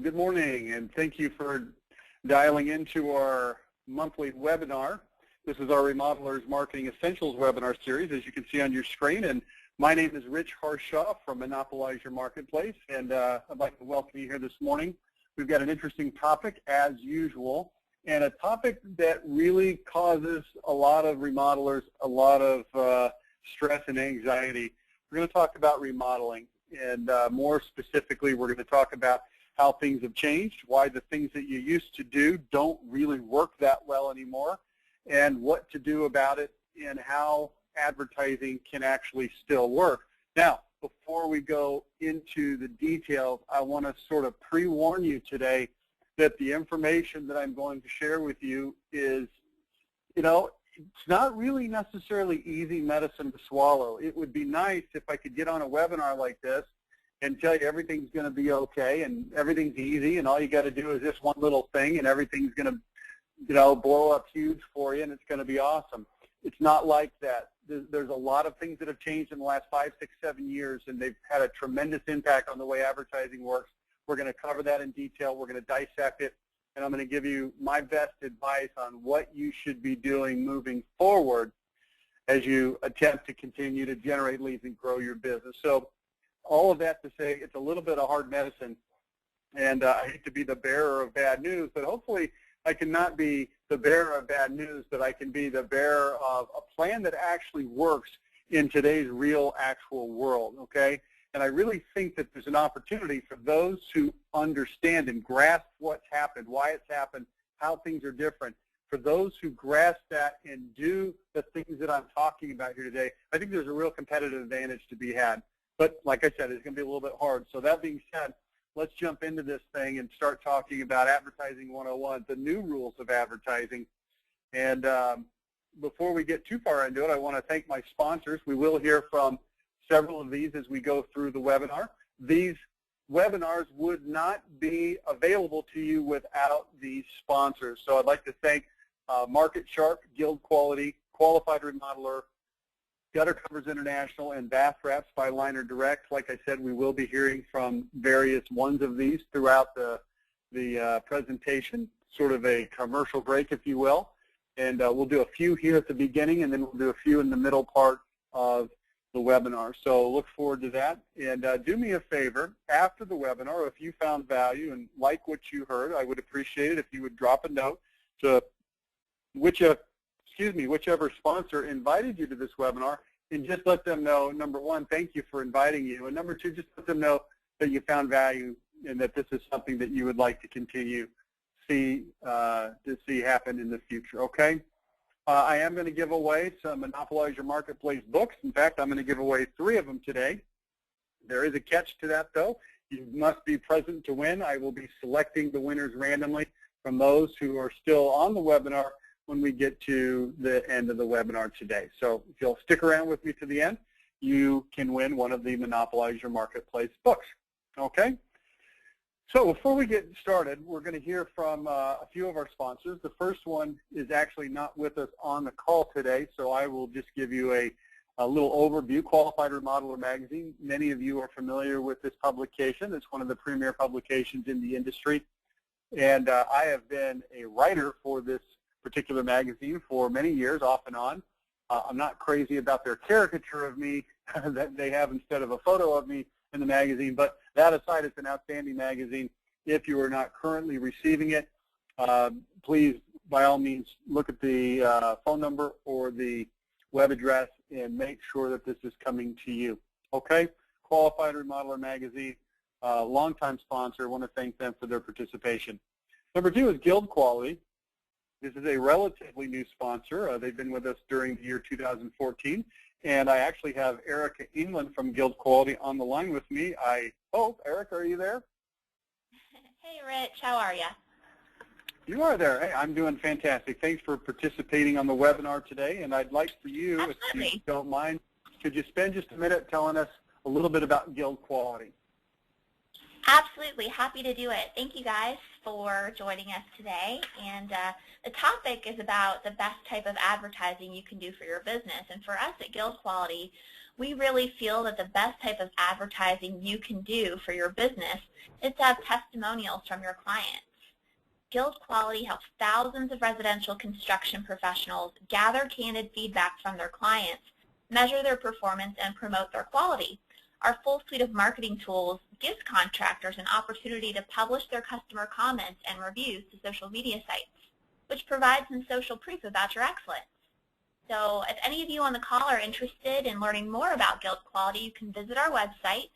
good morning, and thank you for dialing into our monthly webinar. This is our Remodelers Marketing Essentials webinar series, as you can see on your screen. And my name is Rich Harshaw from Monopolize Your Marketplace, and I'd like to welcome you here this morning. We've got an interesting topic, as usual, and a topic that really causes a lot of remodelers a lot of stress and anxiety. We're going to talk about remodeling, and more specifically, we're going to talk about how things have changed, why the things that you used to do don't really work that well anymore, and what to do about it, and how advertising can actually still work. Now, before we go into the details, I want to sort of pre-warn you today that the information that I'm going to share with you is, it's not really necessarily easy medicine to swallow. It would be nice if I could get on a webinar like this and tell you everything's going to be okay and everything's easy and all you got to do is this one little thing and everything's going to, blow up huge for you and it's going to be awesome. It's not like that. There's a lot of things that have changed in the last 5, 6, 7 years, and they've had a tremendous impact on the way advertising works. We're going to cover that in detail. We're going to dissect it, and I'm going to give you my best advice on what you should be doing moving forward as you attempt to continue to generate leads and grow your business. So all of that to say, it's a little bit of hard medicine, and I hate to be the bearer of bad news, but hopefully I can not be the bearer of bad news, but I can be the bearer of a plan that actually works in today's real, actual world, okay? And I really think that there's an opportunity for those who understand and grasp what's happened, why it's happened, how things are different. For those who grasp that and do the things that I'm talking about here today, I think there's a real competitive advantage to be had. But like I said, it's going to be a little bit hard. So that being said, let's jump into this thing and start talking about Advertising 101, the new rules of advertising. And before we get too far into it, I want to thank my sponsors. We will hear from several of these as we go through the webinar. These webinars would not be available to you without these sponsors. So I'd like to thank Market Sharp, Guild Quality, Qualified Remodeler, Gutter Covers International, and Bath Wraps by Liner Direct. Like I said, we will be hearing from various ones of these throughout the presentation, sort of a commercial break, if you will. And we'll do a few here at the beginning, and then we'll do a few in the middle part of the webinar. So look forward to that. And do me a favor, after the webinar, if you found value and like what you heard, I would appreciate it if you would drop a note to whichever sponsor invited you to this webinar, and just let them know, number one, thank you for inviting you, and number two, just let them know that you found value and that this is something that you would like to continue to see happen in the future, okay? I am going to give away some Monopolize Your Marketplace books. In fact, I'm going to give away 3 of them today. There is a catch to that, though. You must be present to win. I will be selecting the winners randomly from those who are still on the webinar when we get to the end of the webinar today. So if you'll stick around with me to the end, you can win one of the Monopolize Your Marketplace books, okay? So before we get started, we're going to hear from a few of our sponsors. The first one is actually not with us on the call today, so I will just give you a little overview. Qualified Remodeler Magazine. Many of you are familiar with this publication. It's one of the premier publications in the industry. And I have been a writer for this particular magazine for many years, off and on. I'm not crazy about their caricature of me that they have instead of a photo of me in the magazine, but that aside, it's an outstanding magazine. If you are not currently receiving it, please, by all means, look at the phone number or the web address and make sure that this is coming to you, okay? Qualified Remodeler Magazine, longtime sponsor. I want to thank them for their participation. Number 2 is Guild Quality. This is a relatively new sponsor. They've been with us during the year 2014, and I actually have Erica England from Guild Quality on the line with me. I hope. Erica, are you there? Hey, Rich. How are you? You are there. Hey, I'm doing fantastic. Thanks for participating on the webinar today, and I'd like for you, Absolutely. if you don't mind, could you spend just a minute telling us a little bit about Guild Quality? Absolutely, happy to do it. Thank you guys for joining us today. And the topic is about the best type of advertising you can do for your business. And for us at Guild Quality, we really feel that the best type of advertising you can do for your business is to have testimonials from your clients. Guild Quality helps thousands of residential construction professionals gather candid feedback from their clients, measure their performance, and promote their quality. Our full suite of marketing tools gives contractors an opportunity to publish their customer comments and reviews to social media sites, which provides some social proof about your excellence. So if any of you on the call are interested in learning more about Guild Quality, you can visit our website,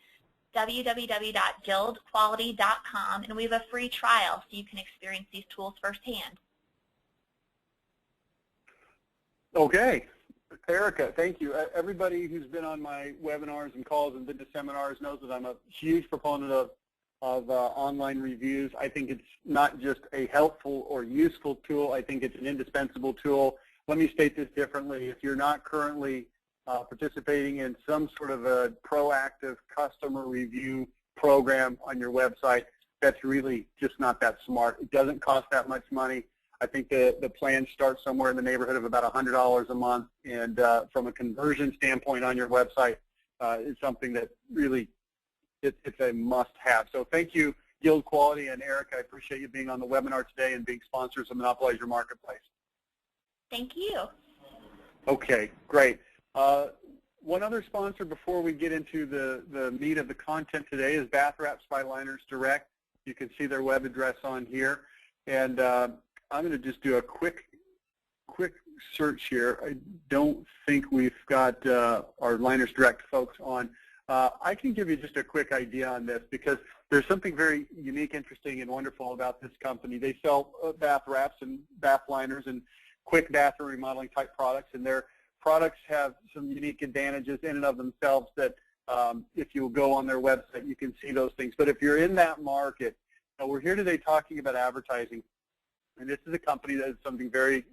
www.guildquality.com, and we have a free trial so you can experience these tools firsthand. Okay. Erica, thank you. Everybody who's been on my webinars and calls and been to seminars knows that I'm a huge proponent of online reviews. I think it's not just a helpful or useful tool. I think it's an indispensable tool. Let me state this differently. If you're not currently participating in some sort of a proactive customer review program on your website, that's really just not that smart. It doesn't cost that much money. I think the plan starts somewhere in the neighborhood of about $100 a month, and from a conversion standpoint on your website, it's something that really it's a must-have. So thank you, Guild Quality, and Eric, I appreciate you being on the webinar today and being sponsors of Monopolize Your Marketplace. Thank you. Okay, great. One other sponsor before we get into the meat of the content today is Bath Wraps by Liners Direct. You can see their web address on here, and I'm going to just do a quick search here. I don't think we've got our Liners Direct folks on. I can give you just a quick idea on this because there's something very unique, interesting, and wonderful about this company. They sell bath wraps and bath liners and quick bathroom remodeling type products, and their products have some unique advantages in and of themselves that if you go on their website, you can see those things. But if you're in that market, we're here today talking about advertising. And this is a company that is something very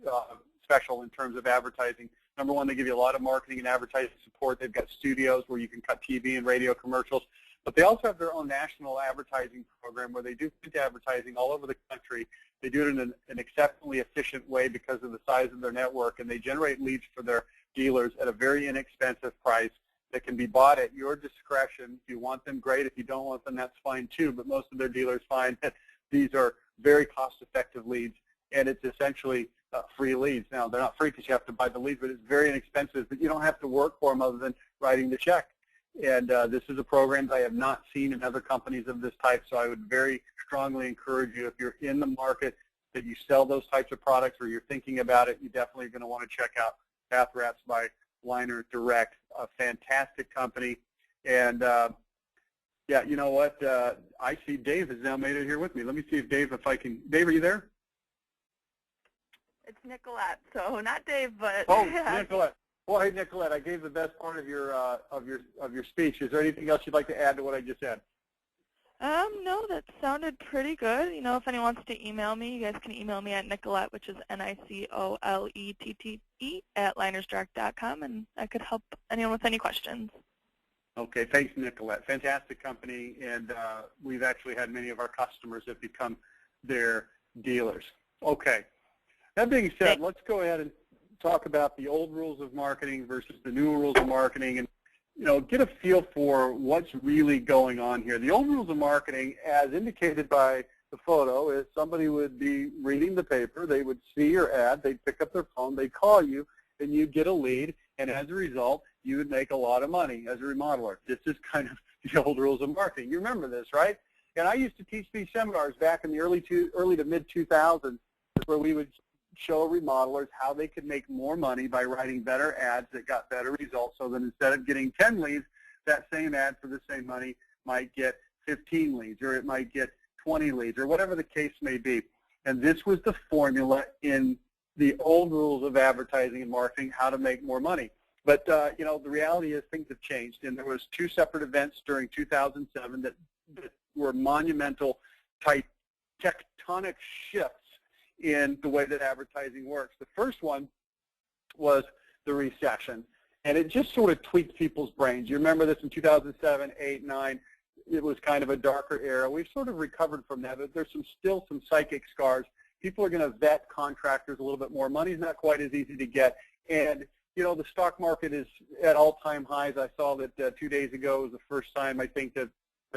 special in terms of advertising. Number one, they give you a lot of marketing and advertising support. They've got studios where you can cut TV and radio commercials. But they also have their own national advertising program where they do print advertising all over the country. They do it in an exceptionally efficient way because of the size of their network, and they generate leads for their dealers at a very inexpensive price that can be bought at your discretion. If you want them, great. If you don't want them, that's fine too. But most of their dealers find that these are very cost-effective leads, and it's essentially free leads. Now, they're not free because you have to buy the leads, but it's very inexpensive, but you don't have to work for them other than writing the check. And this is a program that I have not seen in other companies of this type, so I would very strongly encourage you, if you're in the market that you sell those types of products or you're thinking about it, you definitely are going to want to check out Bath Wraps by Liners Direct, a fantastic company. And yeah, you know what? I see Dave has now made it here with me. Let me see if Dave, Dave, are you there? It's Nicolette, so not Dave, but oh, yeah. Nicolette. Well, hey, Nicolette, I gave the best part of your speech. Is there anything else you'd like to add to what I just said? No, that sounded pretty good. You know, if anyone wants to email me, you guys can email me at Nicolette, which is NICOLETTE @linersdirect.com, and I could help anyone with any questions. Okay, thanks, Nicolette. Fantastic company, and we've actually had many of our customers that become their dealers. Okay, that being said, let's go ahead and talk about the old rules of marketing versus the new rules of marketing, and get a feel for what's really going on here. The old rules of marketing, as indicated by the photo, is somebody would be reading the paper, they would see your ad, they'd pick up their phone, they'd call you, and you'd get a lead, and as a result, you would make a lot of money as a remodeler. This is kind of the old rules of marketing. You remember this, right? And I used to teach these seminars back in the early to mid-2000s where we would show remodelers how they could make more money by writing better ads that got better results, so that instead of getting 10 leads, that same ad for the same money might get 15 leads, or it might get 20 leads, or whatever the case may be. And this was the formula in the old rules of advertising and marketing, how to make more money. But the reality is things have changed, and there was 2 separate events during 2007 that were monumental type tectonic shifts in the way that advertising works. The first one was the recession, and it just sort of tweaked people's brains. You remember this in 2007, 8, 9. it was kind of a darker era. We've sort of recovered from that, but there's still some psychic scars. People are going to vet contractors a little bit more. Money's not quite as easy to get. And, you know, the stock market is at all-time highs. I saw that 2 days ago was the first time, I think, that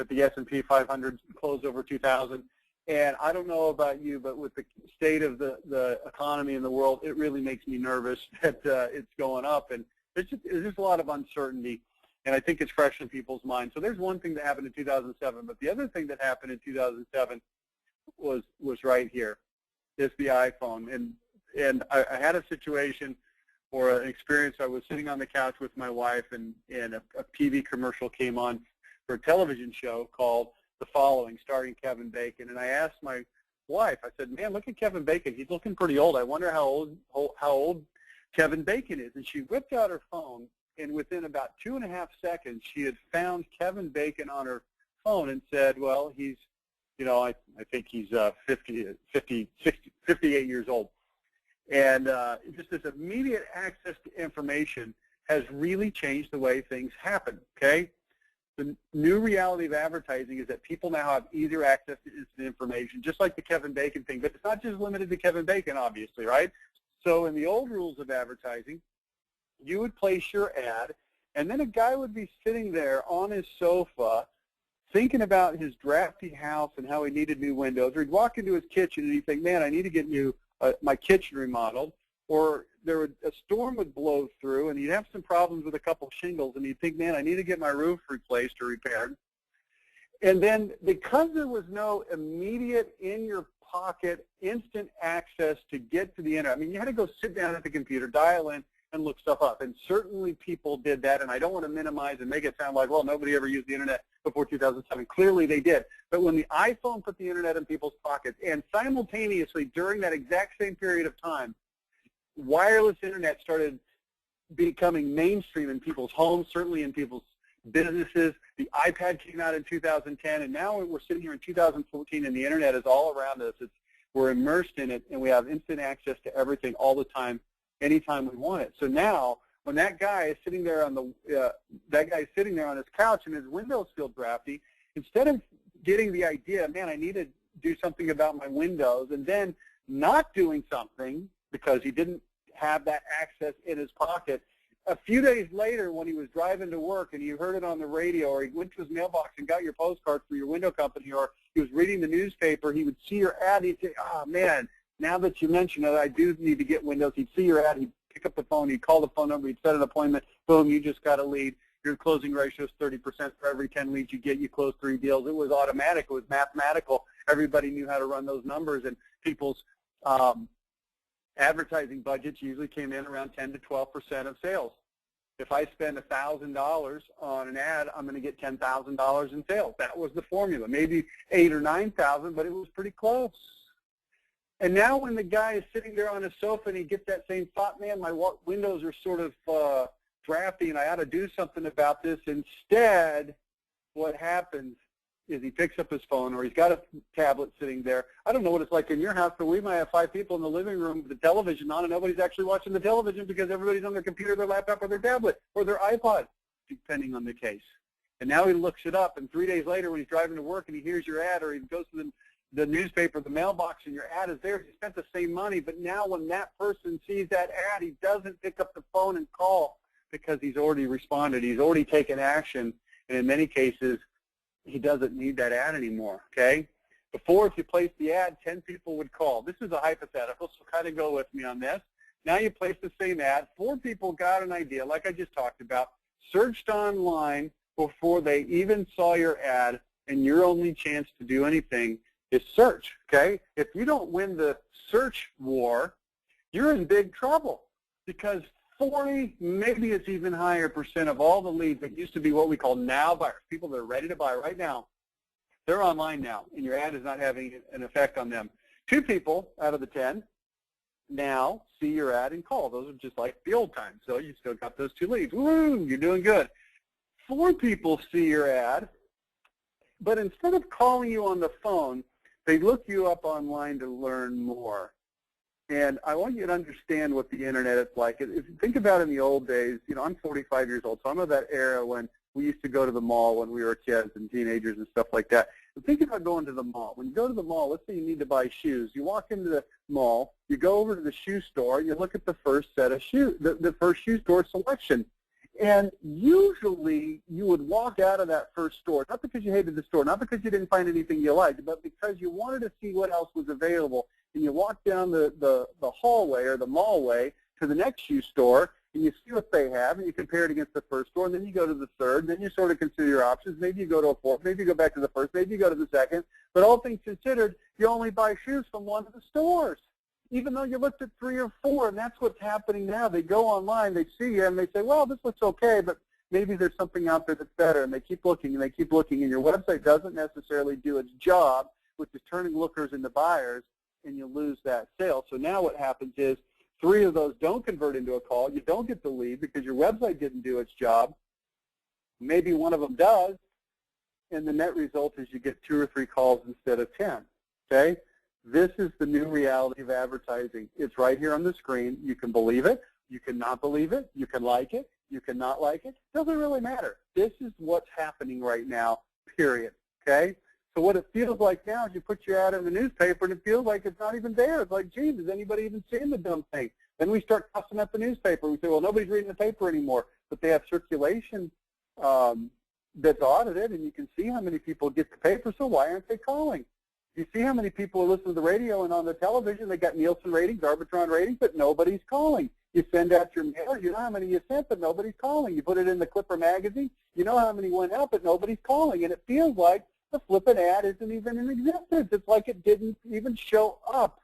the S&P 500 closed over 2,000. And I don't know about you, but with the state of the economy in the world, it really makes me nervous that it's going up. And there's just a lot of uncertainty. And I think it's fresh in people's minds. So there's one thing that happened in 2007, but the other thing that happened in 2007 was right here. It's the iPhone. And I had a situation or an experience. I was sitting on the couch with my wife, and a TV commercial came on for a television show called The Following, starring Kevin Bacon. And I asked my wife, I said, man, look at Kevin Bacon. He's looking pretty old. I wonder how old Kevin Bacon is. And she whipped out her phone, and within about 2.5 seconds, she had found Kevin Bacon on her phone and said, well, he's, you know, I think he's 58 years old. And just this immediate access to information has really changed the way things happen, okay? The new reality of advertising is that people now have easier access to instant information, just like the Kevin Bacon thing, but it's not just limited to Kevin Bacon, obviously, right? So in the old rules of advertising, you would place your ad, and then a guy would be sitting there on his sofa thinking about his drafty house and how he needed new windows, or he'd walk into his kitchen and he'd think, man, I need to get my kitchen remodeled, or a storm would blow through and he'd have some problems with a couple shingles, and he'd think, man, I need to get my roof replaced or repaired. And then because there was no immediate in your pocket instant access to get to the internet, I mean, you had to go sit down at the computer, dial in, and look stuff up. And certainly people did that, and I don't want to minimize and make it sound like, well, nobody ever used the internet before 2007. Clearly they did. But when the iPhone put the internet in people's pockets, and simultaneously during that exact same period of time, wireless internet started becoming mainstream in people's homes, certainly in people's businesses. The iPad came out in 2010, and now we're sitting here in 2014, and the internet is all around us. We're immersed in it, and we have instant access to everything all the time, anytime we want it. So now, when that guy is sitting there on his couch and his windows feel drafty, instead of getting the idea, man, I need to do something about my windows, and then not doing something because he didn't have that access in his pocket, a few days later when he was driving to work and you heard it on the radio, or he went to his mailbox and got your postcard for your window company, or he was reading the newspaper, he would see your ad, he'd say, oh man, now that you mention it, I do need to get windows. He'd see your ad, he'd pick up the phone, he'd call the phone number, he'd set an appointment, boom, you just got a lead. Your closing ratio is 30%. For every 10 leads you get, you close 3 deals. It was automatic. It was mathematical. Everybody knew how to run those numbers, and people's advertising budgets usually came in around 10 to 12% of sales. If I spend $1,000 on an ad, I'm going to get $10,000 in sales. That was the formula. Maybe 8,000 or 9,000, but it was pretty close. And now when the guy is sitting there on his sofa and he gets that same thought, man, my windows are sort of drafty and I ought to do something about this. Instead, what happens is he picks up his phone, or he's got a tablet sitting there. I don't know what it's like in your house, but we might have 5 people in the living room with the television on, and nobody's actually watching the television because everybody's on their computer, their laptop, or their tablet, or their iPod, depending on the case. And now he looks it up, and 3 days later when he's driving to work and he hears your ad, or he goes to the newspaper, the mailbox, and your ad is there, he spent the same money, but now when that person sees that ad, he doesn't pick up the phone and call because he's already responded. He's already taken action, and in many cases, he doesn't need that ad anymore, okay? Before, if you placed the ad, 10 people would call. This is a hypothetical, so kind of go with me on this. Now you place the same ad. 4 people got an idea, like I just talked about, searched online before they even saw your ad, and your only chance to do anything is search, okay? If you don't win the search war, you're in big trouble, because 40, maybe it's even higher % of all the leads that used to be what we call now buyers, people that are ready to buy right now, they're online now, and your ad is not having an effect on them. 2 people out of the 10 now see your ad and call. Those are just like the old times, so you still got those 2 leads. Woo, you're doing good. 4 people see your ad, but instead of calling you on the phone, they look you up online to learn more. And I want you to understand what the internet is like. If you think about in the old days, you know, I'm 45 years old, so I'm of that era when We used to go to the mall when we were kids and teenagers and stuff like that. And think about going to the mall. When you go to the mall, let's say you need to buy shoes. You walk into the mall, you go over to the shoe store, and you look at the first set of shoes, the first shoe store selection. And usually you would walk out of that first store, not because you hated the store, not because you didn't find anything you liked, but because you wanted to see what else was available. And you walk down the hallway or the mallway to the next shoe store, and you see what they have, and you compare it against the first store, and then you go to the third, and then you sort of consider your options. Maybe you go to a fourth, maybe you go back to the first, maybe you go to the second. But all things considered, you only buy shoes from one of the stores, even though you looked at 3 or 4, and that's what's happening now. They go online, they see you, and they say, well, this looks okay, but maybe there's something out there that's better, and they keep looking, and they keep looking, and your website doesn't necessarily do its job, which is turning lookers into buyers, and you lose that sale. So now what happens is 3 of those don't convert into a call. You don't get the lead because your website didn't do its job. Maybe one of them does, and the net result is you get 2 or 3 calls instead of 10, okay? This is the new reality of advertising. It's right here on the screen. You can believe it. You can not believe it. You can like it. You can not like it. It doesn't really matter. This is what's happening right now, period, okay? So what it feels like now is you put your ad in the newspaper and it feels like it's not even there. It's like, geez, is anybody even seeing the dumb thing? Then we start cussing at the newspaper. We say, well, nobody's reading the paper anymore. But they have circulation that's audited, and you can see how many people get the paper, so why aren't they calling? You see how many people listen to the radio and on the television. They got Nielsen ratings, Arbitron ratings, but nobody's calling. You send out your mail. You know how many you sent, but nobody's calling. You put it in the Clipper magazine. You know how many went out, but nobody's calling. And it feels like the flippin' ad isn't even in existence. It's like it didn't even show up.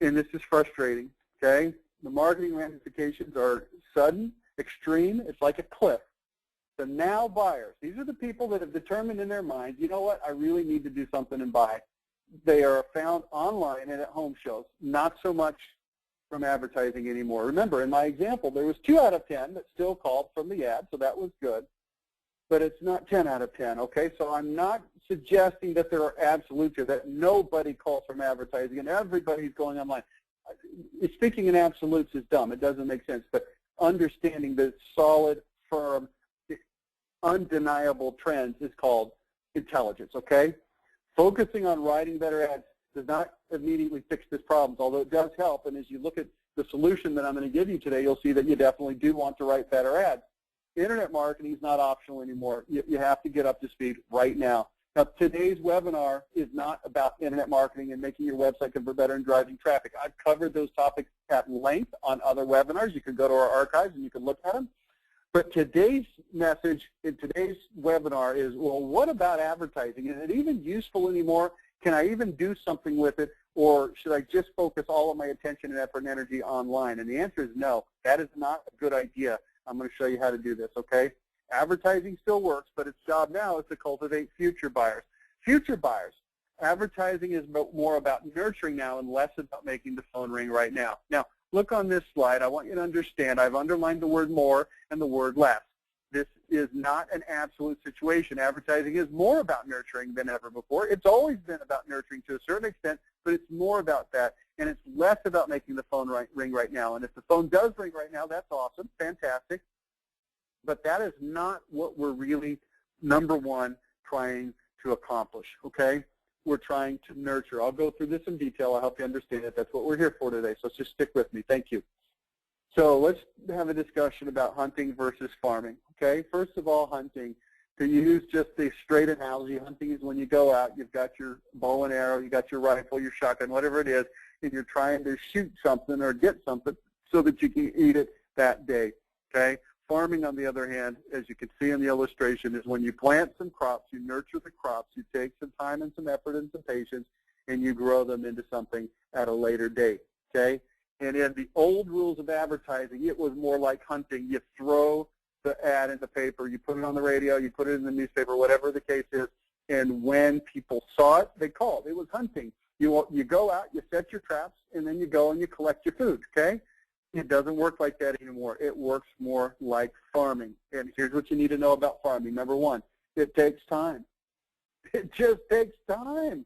And this is frustrating, okay? The marketing ramifications are sudden, extreme. It's like a cliff. The now buyers, these are the people that have determined in their minds, you know what, I really need to do something and buy. They are found online and at home shows, not so much from advertising anymore. Remember, in my example, there was 2 out of 10 that still called from the ad, so that was good. But it's not 10 out of 10, okay? So I'm not suggesting that there are absolutes here, that nobody calls from advertising and everybody's going online. Speaking in absolutes is dumb. It doesn't make sense. But understanding the solid, firm, undeniable trends is called intelligence, okay? Focusing on writing better ads does not immediately fix this problem, although it does help. And as you look at the solution that I'm going to give you today, you'll see that you definitely do want to write better ads. Internet marketing is not optional anymore. You have to get up to speed right now. Now, today's webinar is not about internet marketing and making your website convert better and driving traffic. I've covered those topics at length on other webinars. You can go to our archives and you can look at them. But today's message in today's webinar is, well, what about advertising? Is it even useful anymore? Can I even do something with it? Or should I just focus all of my attention and effort and energy online? And the answer is no. That is not a good idea. I'm going to show you how to do this, okay? Advertising still works, but its job now is to cultivate future buyers. Future buyers. Advertising is more about nurturing now and less about making the phone ring right now. Now, look on this slide. I want you to understand I've underlined the word more and the word less. This is not an absolute situation. Advertising is more about nurturing than ever before. It's always been about nurturing to a certain extent, but it's more about that, and it's less about making the phone ring right now. And if the phone does ring right now, that's awesome, fantastic, but that is not what we're really, number one, trying to accomplish, okay? We're trying to nurture. I'll go through this in detail. I'll help you understand it. That's what we're here for today, so just stick with me. Thank you. So let's have a discussion about hunting versus farming, okay? First of all, hunting. To use just the straight analogy, hunting is when you go out, you've got your bow and arrow, you've got your rifle, your shotgun, whatever it is, and you're trying to shoot something or get something so that you can eat it that day, okay? Farming, on the other hand, as you can see in the illustration, is when you plant some crops, you nurture the crops, you take some time and some effort and some patience, and you grow them into something at a later date, okay? And in the old rules of advertising, it was more like hunting. You throw the ad in the paper, you put it on the radio, you put it in the newspaper, whatever the case is, and when people saw it, they called. It was hunting. You go out, you set your traps, and then you go and you collect your food, okay? It doesn't work like that anymore. It works more like farming. And here's what you need to know about farming. Number one, it takes time. It just takes time.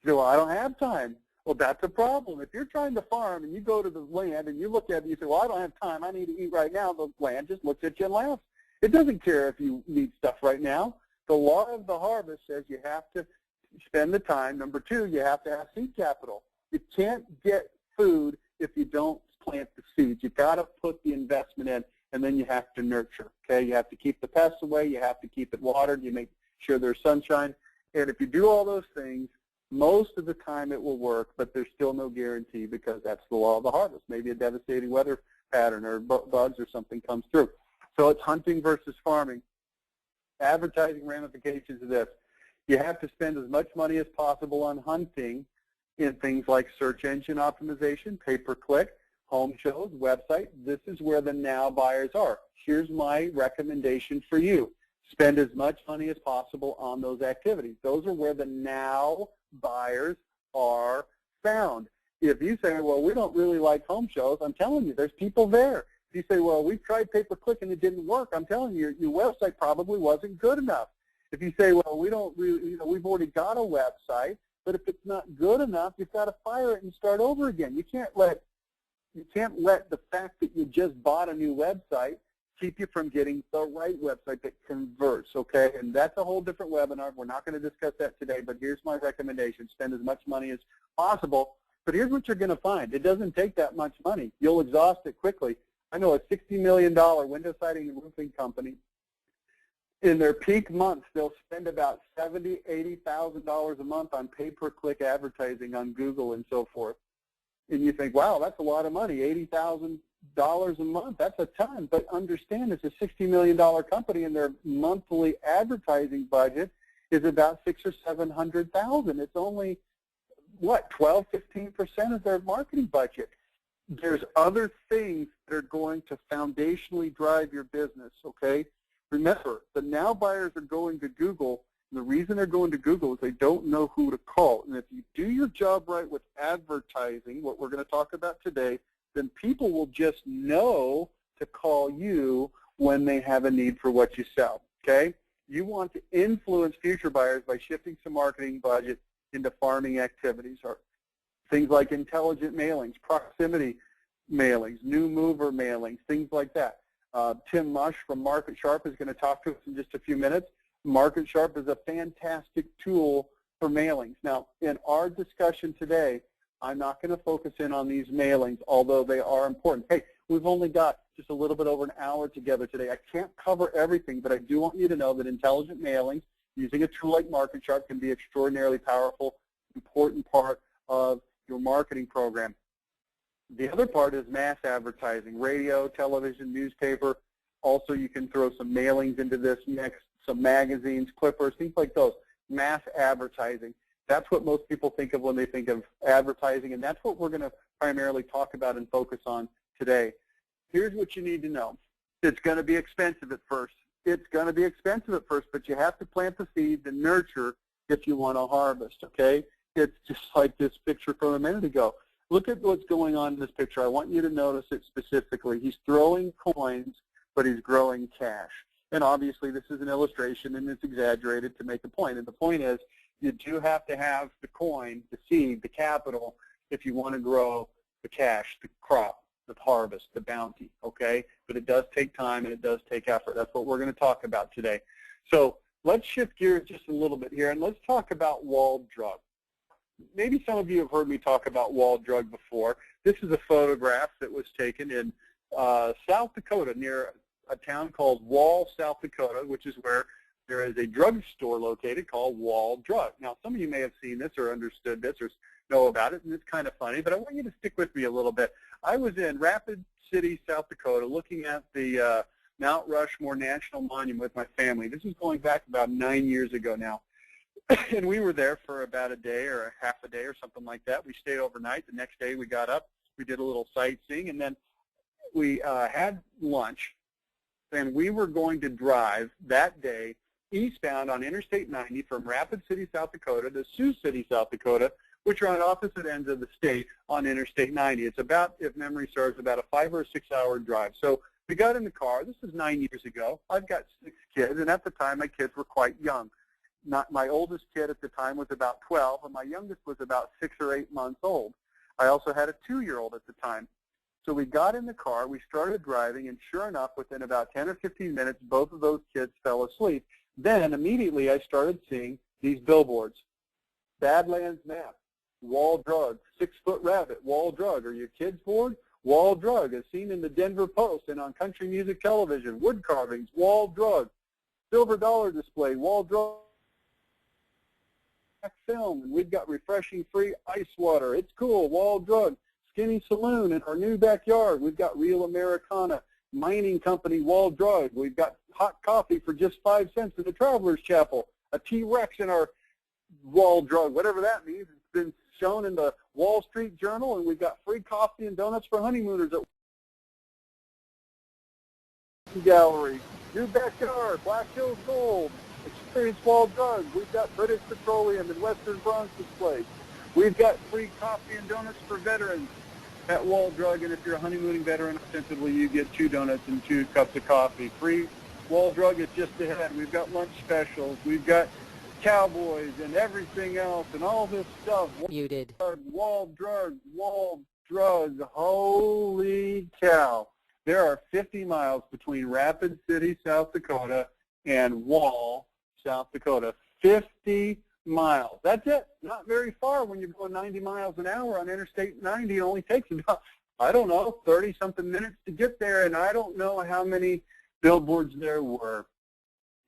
So, well, I don't have time. Well, that's a problem. If you're trying to farm and you go to the land and you look at it and you say, well, I don't have time, I need to eat right now, the land just looks at you and laughs. It doesn't care if you need stuff right now. The law of the harvest says you have to spend the time. Number two, you have to have seed capital. You can't get food if you don't plant the seeds. You've got to put the investment in, and then you have to nurture. Okay, you have to keep the pests away. You have to keep it watered. You make sure there's sunshine. And if you do all those things, most of the time it will work, but there's still no guarantee because that's the law of the harvest. Maybe a devastating weather pattern or bugs or something comes through. So it's hunting versus farming. Advertising ramifications of this. You have to spend as much money as possible on hunting in things like search engine optimization, pay-per-click, home shows, website. This is where the now buyers are. Here's my recommendation for you. Spend as much money as possible on those activities. Those are where the now buyers are found. If you say, well, we don't really like home shows, I'm telling you, there's people there. If you say, well, we've tried pay-per-click and it didn't work, I'm telling you, your website probably wasn't good enough. If you say, well, we don't really, we've already got a website, but if it's not good enough, you've got to fire it and start over again. You can't let the fact that you just bought a new website keep you from getting the right website that converts, okay? And that's a whole different webinar. We're not going to discuss that today, but here's my recommendation. Spend as much money as possible. But here's what you're going to find. It doesn't take that much money. You'll exhaust it quickly. I know a $60 million window siding and roofing company. In their peak months, they'll spend about $70,000, $80,000 a month on pay-per-click advertising on Google and so forth. And you think, wow, that's a lot of money, $80,000 a month. That's a ton. But understand, it's a $60 million company, and their monthly advertising budget is about $600,000 or $700,000. It's only, what, 12, 15% of their marketing budget. There's other things that are going to foundationally drive your business, okay? Remember, the now buyers are going to Google. And the reason they're going to Google is they don't know who to call. And if you do your job right with advertising, what we're going to talk about today, then people will just know to call you when they have a need for what you sell, okay? You want to influence future buyers by shifting some marketing budget into farming activities, or things like intelligent mailings, proximity mailings, new mover mailings, things like that. Tim Mush from Market Sharp is going to talk to us in just a few minutes. Market Sharp is a fantastic tool for mailings. Now, in our discussion today, I'm not going to focus in on these mailings, although they are important. Hey, we've only got just a little bit over an hour together today. I can't cover everything, but I do want you to know that intelligent mailings, using a tool like Market Sharp, can be extraordinarily powerful, important part of your marketing program. The other part is mass advertising, radio, television, newspaper. Also, you can throw some mailings into this next, some magazines, clippers, things like those. Mass advertising. That's what most people think of when they think of advertising, and that's what we're going to primarily talk about and focus on today. Here's what you need to know. It's going to be expensive at first. It's going to be expensive at first, but you have to plant the seeds and nurture if you want to harvest, okay? It's just like this picture from a minute ago. Look at what's going on in this picture. I want you to notice it specifically. He's throwing coins, but he's growing cash. And obviously this is an illustration and it's exaggerated to make a point. And the point is you do have to have the coin, the seed, the capital if you want to grow the cash, the crop, the harvest, the bounty, okay? But it does take time and it does take effort. That's what we're going to talk about today. So let's shift gears just a little bit here and let's talk about walled drug. Maybe some of you have heard me talk about walled drug before. This is a photograph that was taken in South Dakota near a town called Wall, South Dakota, which is where there is a drugstore located called Walled Drug. Now, some of you may have seen this or understood this or know about it, and it's kind of funny, but I want you to stick with me a little bit. I was in Rapid City, South Dakota, looking at the Mount Rushmore National Monument with my family. This is going back about 9 years ago now. And we were there for about a day or a half a day or something like that. We stayed overnight. The next day we got up, we did a little sightseeing, and then we had lunch. And we were going to drive that day eastbound on Interstate 90 from Rapid City, South Dakota to Sioux City, South Dakota, which are on opposite ends of the state on Interstate 90. It's about, if memory serves, about a 5 or 6 hour drive. So we got in the car. This is 9 years ago. I've got 6 kids, and at the time my kids were quite young. My oldest kid at the time was about 12, and my youngest was about 6 or 8 months old. I also had a 2-year-old at the time. So we got in the car, we started driving, and sure enough, within about 10 or 15 minutes, both of those kids fell asleep. Then immediately I started seeing these billboards. Badlands Map, Wall Drug, 6-Foot Rabbit, Wall Drug. Are your kids bored? Wall Drug, as seen in the Denver Post and on country music television. Wood carvings, Wall Drug. Silver dollar display, Wall Drug. Film, and we've got refreshing free ice water. It's cool, Wall Drug. Skinny Saloon in our new backyard. We've got Real Americana, mining company, Wall Drug. We've got hot coffee for just 5 cents in the Traveler's Chapel. A T-Rex in our Wall Drug, whatever that means. It's been shown in the Wall Street Journal, and we've got free coffee and donuts for honeymooners at Gallery. New backyard, Black Hills Gold. Experience Wall Drug. We've got British Petroleum and Western Bronze display. We've got free coffee and donuts for veterans at Wall Drug, and if you're a honeymooning veteran, ostensibly you get 2 donuts and 2 cups of coffee. Free Wall Drug is just ahead. We've got lunch specials. We've got cowboys and everything else and all this stuff. Muted. Wall Drug, Wall Drug. Holy cow. There are 50 miles between Rapid City, South Dakota, and Wall, South Dakota. 50 miles. That's it. Not very far when you're going 90 miles an hour on Interstate 90. It only takes about, I don't know, 30-something minutes to get there, and I don't know how many billboards there were.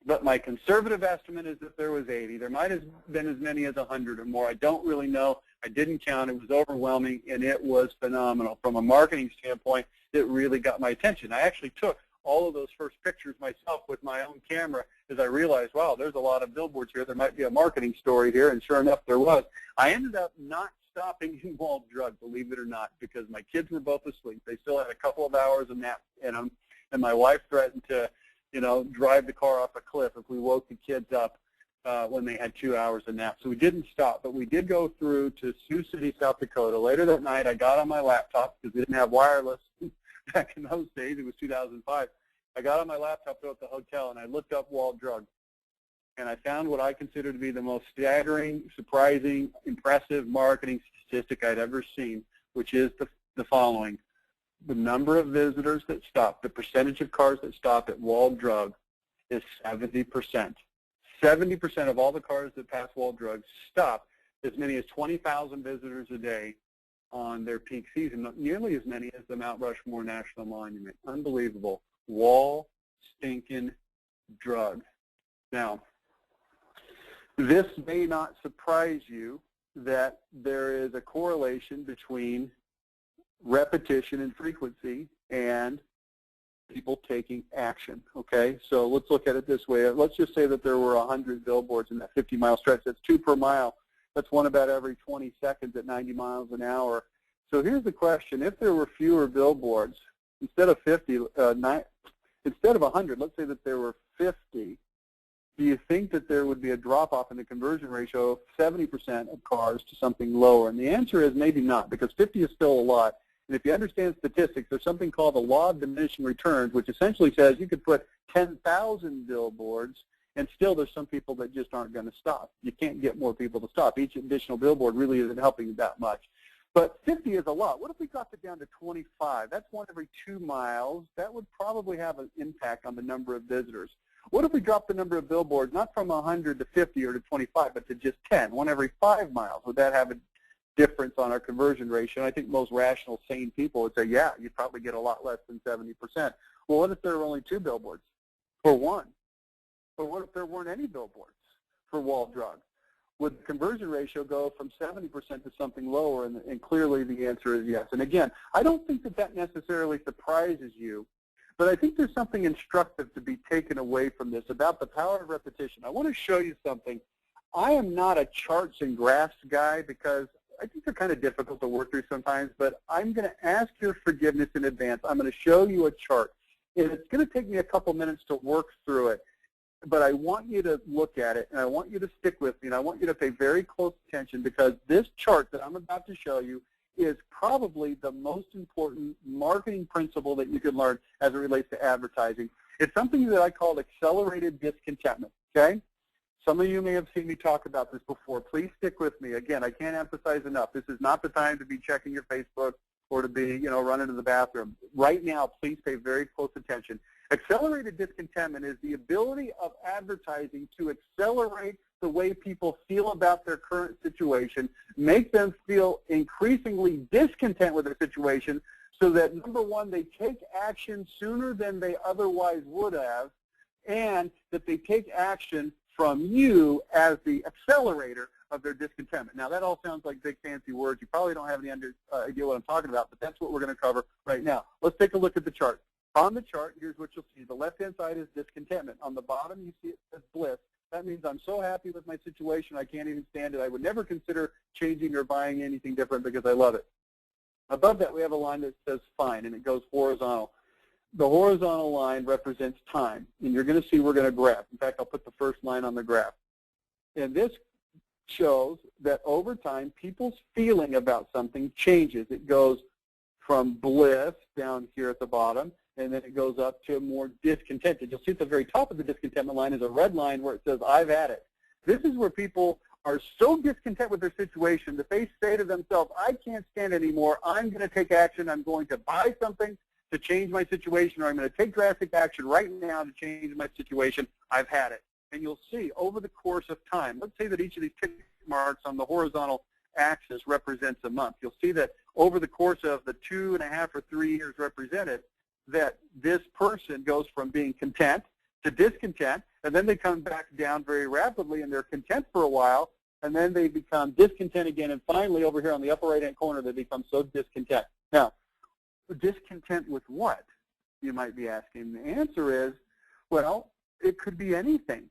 But my conservative estimate is that there was 80. There might have been as many as 100 or more. I don't really know. I didn't count. It was overwhelming, and it was phenomenal. From a marketing standpoint, it really got my attention. I actually took all of those first pictures myself with my own camera as I realized, wow, there's a lot of billboards here. There might be a marketing story here, and sure enough, there was. I ended up not stopping in Wall Drug, believe it or not, because my kids were both asleep. They still had a couple of hours of nap in them, and my wife threatened to, drive the car off a cliff if we woke the kids up when they had 2 hours of nap. So we didn't stop, but we did go through to Sioux City, South Dakota. Later that night, I got on my laptop because we didn't have wireless back in those days. It was 2005. I got on my laptop at the hotel, and I looked up Wall Drug, and I found what I consider to be the most staggering, surprising, impressive marketing statistic I'd ever seen, which is the following. The number of visitors that stop, the percentage of cars that stop at Wall Drug is 70%. 70% of all the cars that pass Wall Drug stop, as many as 20,000 visitors a day on their peak season, nearly as many as the Mount Rushmore National Monument. Unbelievable. Wall stinking Drug. Now, this may not surprise you that there is a correlation between repetition and frequency and people taking action, okay? So let's look at it this way. Let's just say that there were 100 billboards in that 50-mile stretch. That's 2 per mile. That's one about every 20 seconds at 90 miles an hour. So here's the question. If there were fewer billboards, instead of 100, let's say that there were 50, do you think that there would be a drop-off in the conversion ratio of 70% of cars to something lower? And the answer is maybe not, because 50 is still a lot. And if you understand statistics, there's something called the law of diminishing returns, which essentially says you could put 10,000 billboards, and still there's some people that just aren't going to stop. You can't get more people to stop. Each additional billboard really isn't helping that much. But 50 is a lot. What if we dropped it down to 25? That's one every 2 miles. That would probably have an impact on the number of visitors. What if we dropped the number of billboards, not from 100 to 50 or to 25, but to just 10, one every 5 miles? Would that have a difference on our conversion ratio? And I think most rational, sane people would say, yeah, you'd probably get a lot less than 70%. Well, what if there were only 2 billboards for 1? Or what if there weren't any billboards for Wall Drug? Would the conversion ratio go from 70% to something lower? And clearly the answer is yes. And again, I don't think that that necessarily surprises you, but I think there's something instructive to be taken away from this about the power of repetition. I want to show you something. I am not a charts and graphs guy because I think they're kind of difficult to work through sometimes, but I'm going to ask your forgiveness in advance. I'm going to show you a chart, and it's going to take me a couple minutes to work through it, but I want you to look at it, and I want you to stick with me, and I want you to pay very close attention, because this chart that I'm about to show you is probably the most important marketing principle that you can learn as it relates to advertising. It's something that I call accelerated discontentment, okay? Some of you may have seen me talk about this before. Please stick with me. Again, I can't emphasize enough. This is not the time to be checking your Facebook or to be, running to the bathroom. Right now, please pay very close attention. Accelerated discontentment is the ability of advertising to accelerate the way people feel about their current situation, make them feel increasingly discontent with their situation, so that, number one, they take action sooner than they otherwise would have, and that they take action from you as the accelerator of their discontentment. Now, that all sounds like big fancy words. You probably don't have any idea what I'm talking about, but that's what we're going to cover right now. Let's take a look at the chart. On the chart, here's what you'll see. The left-hand side is discontentment. On the bottom, you see it says bliss. That means I'm so happy with my situation, I can't even stand it. I would never consider changing or buying anything different because I love it. Above that, we have a line that says fine, and it goes horizontal. The horizontal line represents time, and you're going to see we're going to graph. In fact, I'll put the first line on the graph. And this shows that over time, people's feeling about something changes. It goes from bliss down here at the bottom, and then it goes up to more discontented. You'll see at the very top of the discontentment line is a red line where it says, I've had it. This is where people are so discontent with their situation that they say to themselves, I can't stand anymore. I'm going to take action. I'm going to buy something to change my situation, or I'm going to take drastic action right now to change my situation. I've had it. And you'll see over the course of time, let's say that each of these tick marks on the horizontal axis represents a month. You'll see that over the course of the 2.5 or 3 years represented, that this person goes from being content to discontent, and then they come back down very rapidly, and they're content for a while, and then they become discontent again, and finally over here on the upper right-hand corner, they become so discontent. Now, discontent with what, you might be asking? The answer is, well, it could be anything.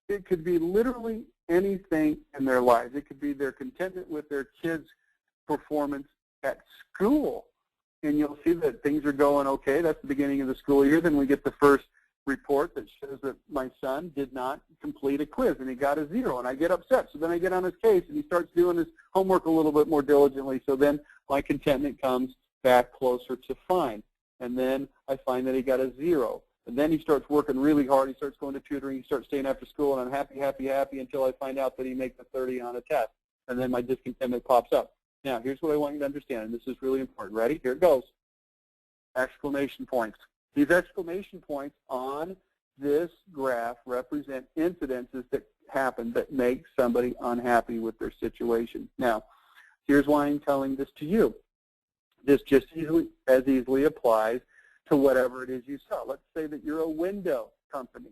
It could be literally anything in their lives. It could be their contentment with their kids' performance at school. And you'll see that things are going okay. That's the beginning of the school year. Then we get the first report that shows that my son did not complete a quiz, and he got a 0, and I get upset. So then I get on his case, and he starts doing his homework a little bit more diligently. So then my contentment comes back closer to fine. And then I find that he got a 0. And then he starts working really hard. He starts going to tutoring. He starts staying after school, and I'm happy, happy, happy until I find out that he makes a 30 on a test. And then my discontentment pops up. Now, here's what I want you to understand, and this is really important. Ready? Here it goes. Exclamation points. These exclamation points on this graph represent incidences that happen that make somebody unhappy with their situation. Now, here's why I'm telling this to you. This just as easily applies to whatever it is you sell. Let's say that you're a window company.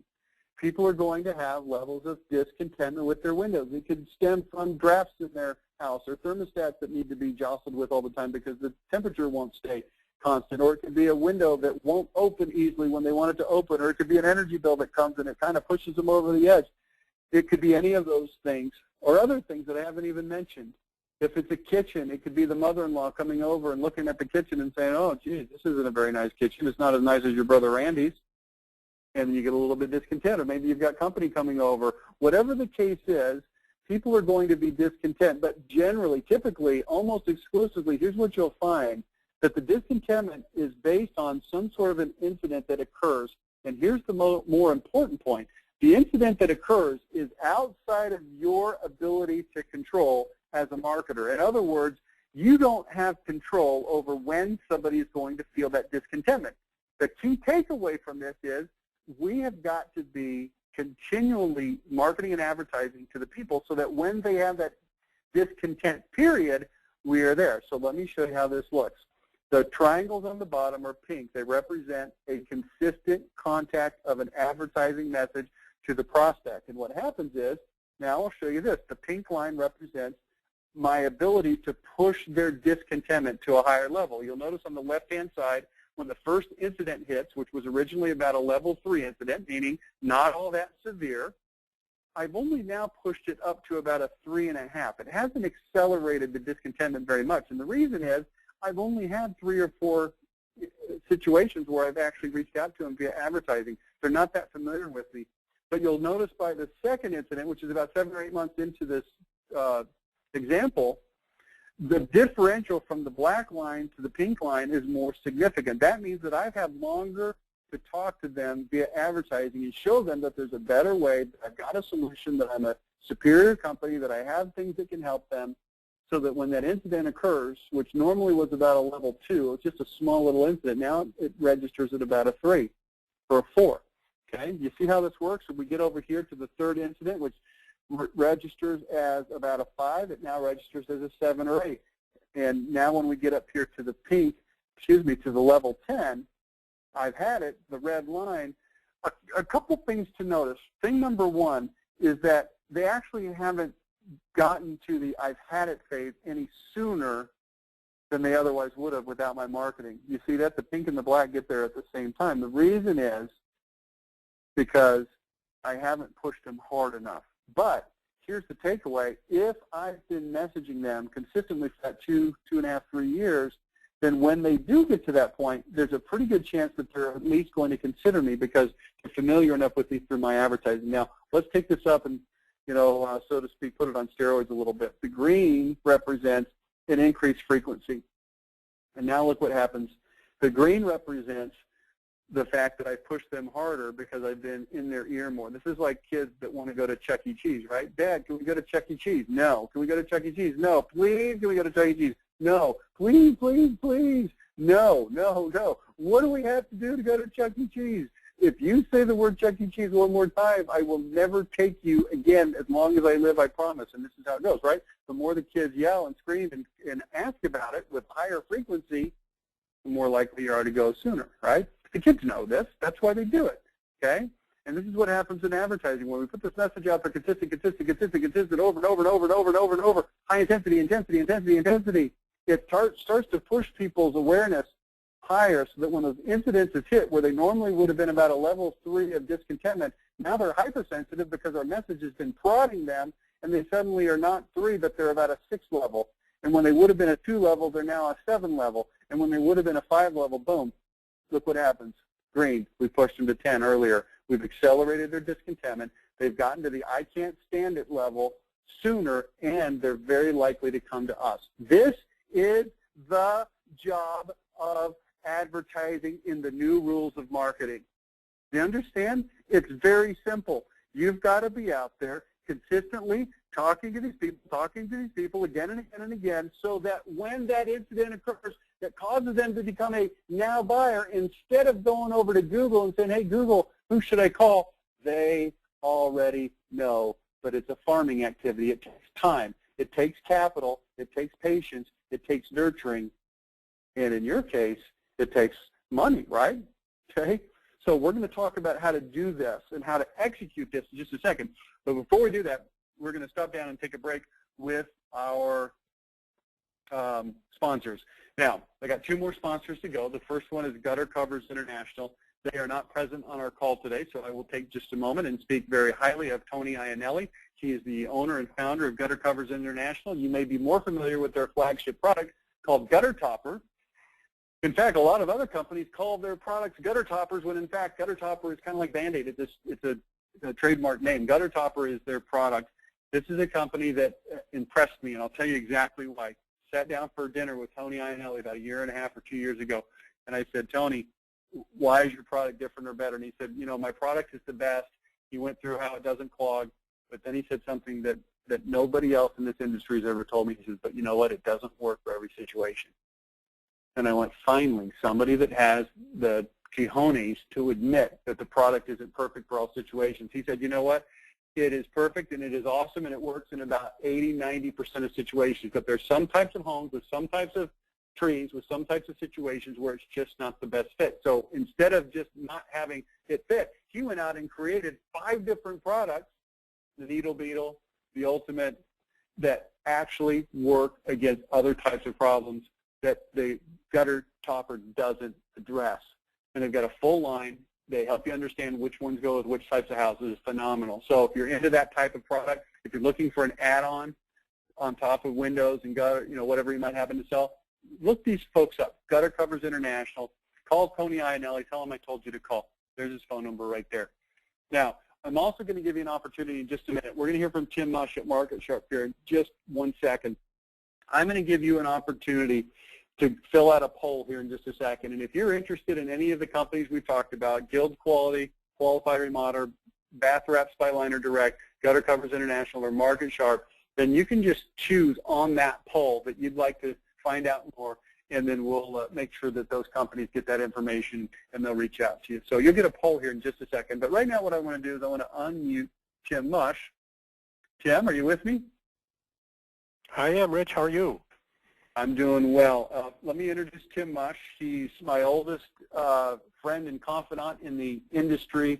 People are going to have levels of discontentment with their windows. It could stem from drafts in their house or thermostats that need to be jostled with all the time because the temperature won't stay constant, or it could be a window that won't open easily when they want it to open, or it could be an energy bill that comes and it kind of pushes them over the edge. It could be any of those things or other things that I haven't even mentioned. If it's a kitchen, it could be the mother-in-law coming over and looking at the kitchen and saying, oh, geez, this isn't a very nice kitchen. It's not as nice as your brother Randy's. And you get a little bit discontent, or maybe you've got company coming over. Whatever the case is, people are going to be discontent. But generally, typically, almost exclusively, here's what you'll find, that the discontentment is based on some sort of an incident that occurs. And here's the more important point. The incident that occurs is outside of your ability to control as a marketer. In other words, you don't have control over when somebody is going to feel that discontentment. The key takeaway from this is we have got to be continually marketing and advertising to the people so that when they have that discontent period, we are there. So let me show you how this looks. The triangles on the bottom are pink. They represent a consistent contact of an advertising message to the prospect. And what happens is, now I'll show you this. The pink line represents my ability to push their discontentment to a higher level. You'll notice on the left-hand side, when the first incident hits, which was originally about a level 3 incident, meaning not all that severe, I've only now pushed it up to about a 3.5. It hasn't accelerated the discontentment very much. And the reason is I've only had 3 or 4 situations where I've actually reached out to them via advertising. They're not that familiar with me. But you'll notice by the second incident, which is about 7 or 8 months into this example, the differential from the black line to the pink line is more significant. That means that I've had longer to talk to them via advertising and show them that there's a better way, that I've got a solution, that I'm a superior company, that I have things that can help them, so that when that incident occurs, which normally was about a level 2, it's just a small little incident, now it registers at about a 3 or a 4. Okay, you see how this works? If we get over here to the third incident, which registers as about a 5, it now registers as a 7 or 8. And now when we get up here to the pink, to the level 10, I've had it, the red line. A couple things to notice. Thing number one is that they actually haven't gotten to the I've had it phase any sooner than they otherwise would have without my marketing. You see that? The pink and the black get there at the same time. The reason is because I haven't pushed them hard enough. But here's the takeaway. If I've been messaging them consistently for that 2.5, 3 years, then when they do get to that point, there's a pretty good chance that they're at least going to consider me because they're familiar enough with me through my advertising. Now, let's take this up and, so to speak, put it on steroids a little bit. The green represents an increased frequency. And now look what happens. The green represents the fact that I push them harder because I've been in their ear more. This is like kids that want to go to Chuck E. Cheese, right? Dad, can we go to Chuck E. Cheese? No. Can we go to Chuck E. Cheese? No. Please, can we go to Chuck E. Cheese? No. Please, please, please. No, no, no. What do we have to do to go to Chuck E. Cheese? If you say the word Chuck E. Cheese one more time, I will never take you again as long as I live, I promise. And this is how it goes, right? The more the kids yell and scream and ask about it with higher frequency, the more likely you are to go sooner, right? The kids know this. That's why they do it, okay? And this is what happens in advertising. When we put this message out there consistent over and over and over and over and over and over, high intensity, intensity, intensity, intensity, it starts to push people's awareness higher so that when those incidences hit where they normally would have been about a level 3 of discontentment, now they're hypersensitive because our message has been prodding them and they suddenly are not 3, but they're about a 6 level. And when they would have been a 2 level, they're now a 7 level. And when they would have been a 5 level, boom, look what happens. Green, we pushed them to 10 earlier. We've accelerated their discontentment. They've gotten to the I can't stand it level sooner, and they're very likely to come to us. This is the job of advertising in the new rules of marketing. You understand? It's very simple. You've got to be out there consistently talking to these people again and again and again so that when that incident occurs that causes them to become a now buyer, instead of going over to Google and saying, hey, Google, who should I call? They already know, but it's a farming activity. It takes time. It takes capital. It takes patience. It takes nurturing. And in your case, it takes money, right? Okay? So we're going to talk about how to do this and how to execute this in just a second. But before we do that, we're going to stop down and take a break with our sponsors. Now, I got 2 more sponsors to go. The first one is Gutter Covers International. They are not present on our call today, so I will take just a moment and speak very highly of Tony Iannelli. He is the owner and founder of Gutter Covers International. You may be more familiar with their flagship product called Gutter Topper. In fact, a lot of other companies call their products gutter toppers when, in fact, Gutter Topper is kind of like Band-Aid. It's a trademark name. Gutter Topper is their product. This is a company that impressed me, and I'll tell you exactly why. Sat down for dinner with Tony Iannelli about 1.5 years or 2 years ago, and I said, Tony, why is your product different or better? And he said, my product is the best. He went through how it doesn't clog, but then he said something that nobody else in this industry has ever told me. He says, but you know what? It doesn't work for every situation. And I went, finally, somebody that has the cojones to admit that the product isn't perfect for all situations. He said, you know what? It is perfect and it is awesome and it works in about 80, 90% of situations. But there's some types of homes with some types of trees with some types of situations where it's just not the best fit. So instead of just not having it fit, he went out and created 5 different products, the Needle Beetle, the Ultimate, that actually work against other types of problems that the Gutter Topper doesn't address. And they've got a full line. They help you understand which ones go with which types of houses. It's phenomenal. So if you're into that type of product, if you're looking for an add-on on top of windows and gutter, whatever you might happen to sell, look these folks up. Gutter Covers International. Call Tony Iannelli. Tell him I told you to call. There's his phone number right there. Now, I'm also going to give you an opportunity in just a minute. We're going to hear from Tim Mush at Market Sharp here in just 1 second. I'm going to give you an opportunity to fill out a poll here in just a second. And if you're interested in any of the companies we've talked about, Guild Quality, Qualified Remodeler, Bath Wrap Spyliner Direct, Gutter Covers International, or Market Sharp, then you can just choose on that poll that you'd like to find out more, and then we'll make sure that those companies get that information and they'll reach out to you. So you'll get a poll here in just a second. But right now what I want to do is I want to unmute Tim Mush. Tim, are you with me? I am, Rich. How are you? I'm doing well. Let me introduce Tim Mush. He's my oldest friend and confidant in the industry,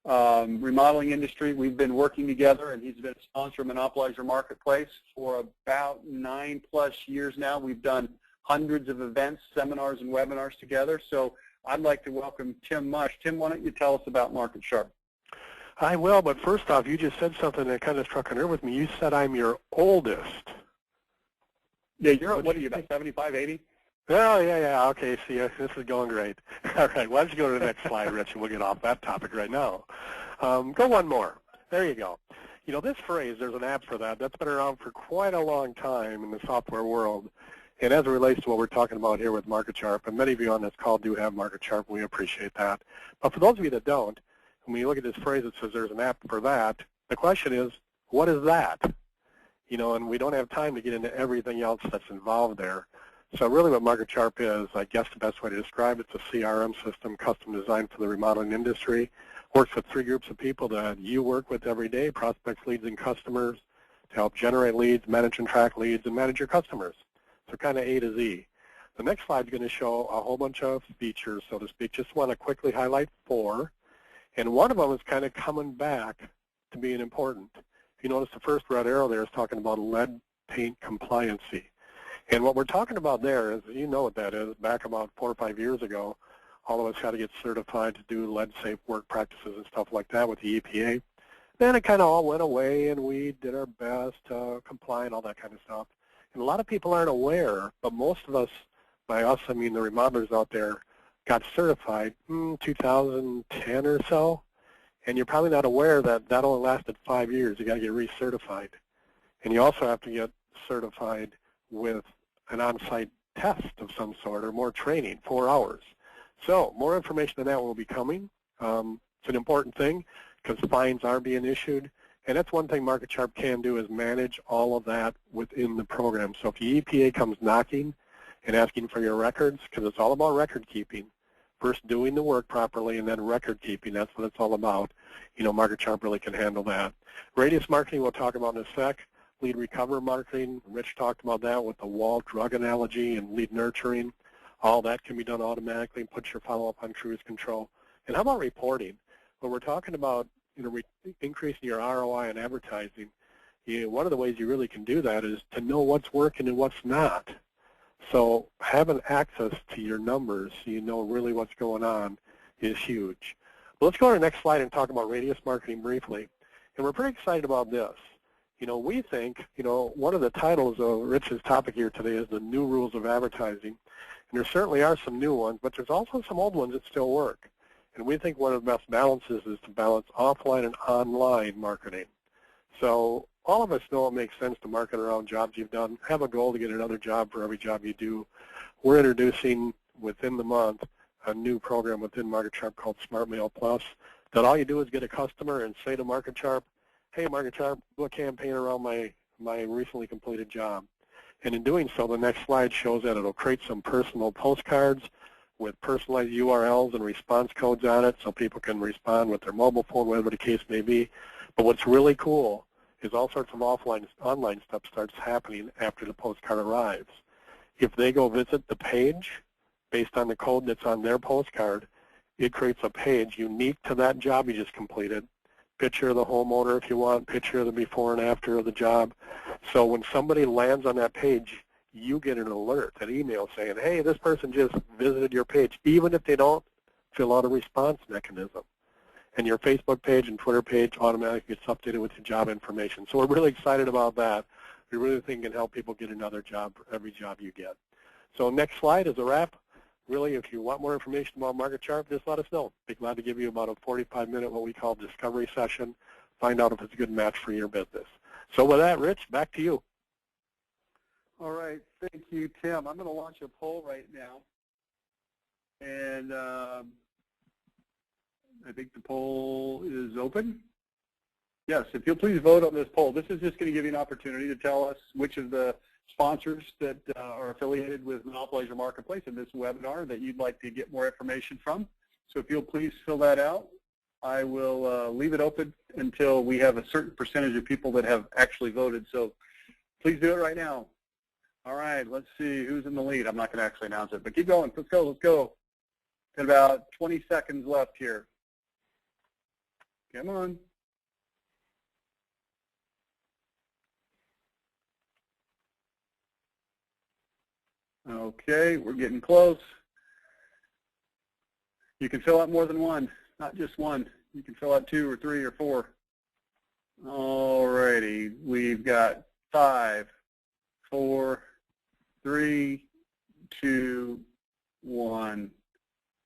remodeling industry. We've been working together, and he's been a sponsor of Monopolizer Marketplace for about 9+ years now. We've done hundreds of events, seminars, and webinars together. So I'd like to welcome Tim Mush. Tim, why don't you tell us about MarketSharp? I will, but first off, you just said something that kind of struck a nerve with me. You said I'm your oldest. Yeah, you're, what are you, about 75, 80? Oh, yeah, okay, see, this is going great. All right, why don't you go to the next slide, Rich, and we'll get off that topic right now. Go one more. There you go. You know, this phrase, there's an app for that. That's been around for quite a long time in the software world. And as it relates to what we're talking about here with MarketSharp, and many of you on this call do have MarketSharp, we appreciate that. But for those of you that don't, when you look at this phrase that says there's an app for that, the question is, what is that? You know, and we don't have time to get into everything else that's involved there. So really what MarketSharp is, I guess the best way to describe it, it's a CRM system custom designed for the remodeling industry. Works with 3 groups of people that you work with every day, prospects, leads, and customers, to help generate leads, manage and track leads, and manage your customers. So kind of A to Z. The next slide is going to show a whole bunch of features, so to speak. Just want to quickly highlight 4. And one of them is kind of coming back to being important. If you notice the first red arrow there is talking about lead paint compliancy. And what we're talking about there is, you know what that is, back about 4 or 5 years ago, all of us had to get certified to do lead-safe work practices and stuff like that with the EPA. Then it kind of all went away, and we did our best to comply and all that kind of stuff. And a lot of people aren't aware, but most of us, by us, I mean the remodelers out there, got certified 2010 or so. And you're probably not aware that that only lasted 5 years. You got to get recertified. And you also have to get certified with an on-site test of some sort or more training, 4 hours. So more information on that will be coming. It's an important thing because fines are being issued. And that's one thing MarketSharp can do is manage all of that within the program. So if the EPA comes knocking and asking for your records, because it's all about record keeping, first doing the work properly and then record keeping, that's what it's all about. You know, MarketSharp really can handle that. Radius marketing we'll talk about in a sec. Lead recovery marketing, Rich talked about that with the wall drug analogy and lead nurturing. All that can be done automatically. Put your follow-up on cruise control. And how about reporting? When we're talking about increasing your ROI in advertising, one of the ways you really can do that is to know what's working and what's not. So having access to your numbers so you know really what's going on is huge. Well, let's go to the next slide and talk about radius marketing briefly. And we're pretty excited about this. You know, we think, one of the titles of Rich's topic here today is the new rules of advertising. And there certainly are some new ones, but there's also some old ones that still work. And we think one of the best balances is to balance offline and online marketing. So all of us know it makes sense to market around jobs you've done. Have a goal to get another job for every job you do. We're introducing within the month a new program within MarketSharp called Smart Mail Plus that all you do is get a customer and say to MarketSharp, hey, MarketSharp, do a campaign around my recently completed job. And in doing so, the next slide shows that it'll create some personal postcards with personalized URLs and response codes on it so people can respond with their mobile phone, whatever the case may be. But what's really cool is all sorts of online stuff starts happening after the postcard arrives. If they go visit the page based on the code that's on their postcard, it creates a page unique to that job you just completed. Picture of the homeowner if you want, picture of the before and after of the job. So when somebody lands on that page, you get an alert, an email saying, hey, this person just visited your page, even if they don't fill out a response mechanism. And your Facebook page and Twitter page automatically gets updated with your job information. So we're really excited about that. We really think it can help people get another job for every job you get. So next slide is a wrap. Really, if you want more information about MarketSharp, just let us know. Be glad to give you about a 45-minute, what we call discovery session, find out if it's a good match for your business. So with that, Rich, back to you. All right, thank you, Tim. I'm going to launch a poll right now. And I think the poll is open. Yes, if you'll please vote on this poll. This is just going to give you an opportunity to tell us which of the sponsors that are affiliated with Monopolize Your Marketplace in this webinar that you'd like to get more information from. So if you'll please fill that out, I will leave it open until we have a certain percentage of people that have actually voted. So please do it right now. All right, let's see who's in the lead. I'm not going to actually announce it, but keep going. Let's go. Let's go. Got about 20 seconds left here. Come on. Okay, we're getting close. You can fill out more than one, not just one. You can fill out 2 or 3 or 4. All righty, we've got 5, 4, 3, 2, 1.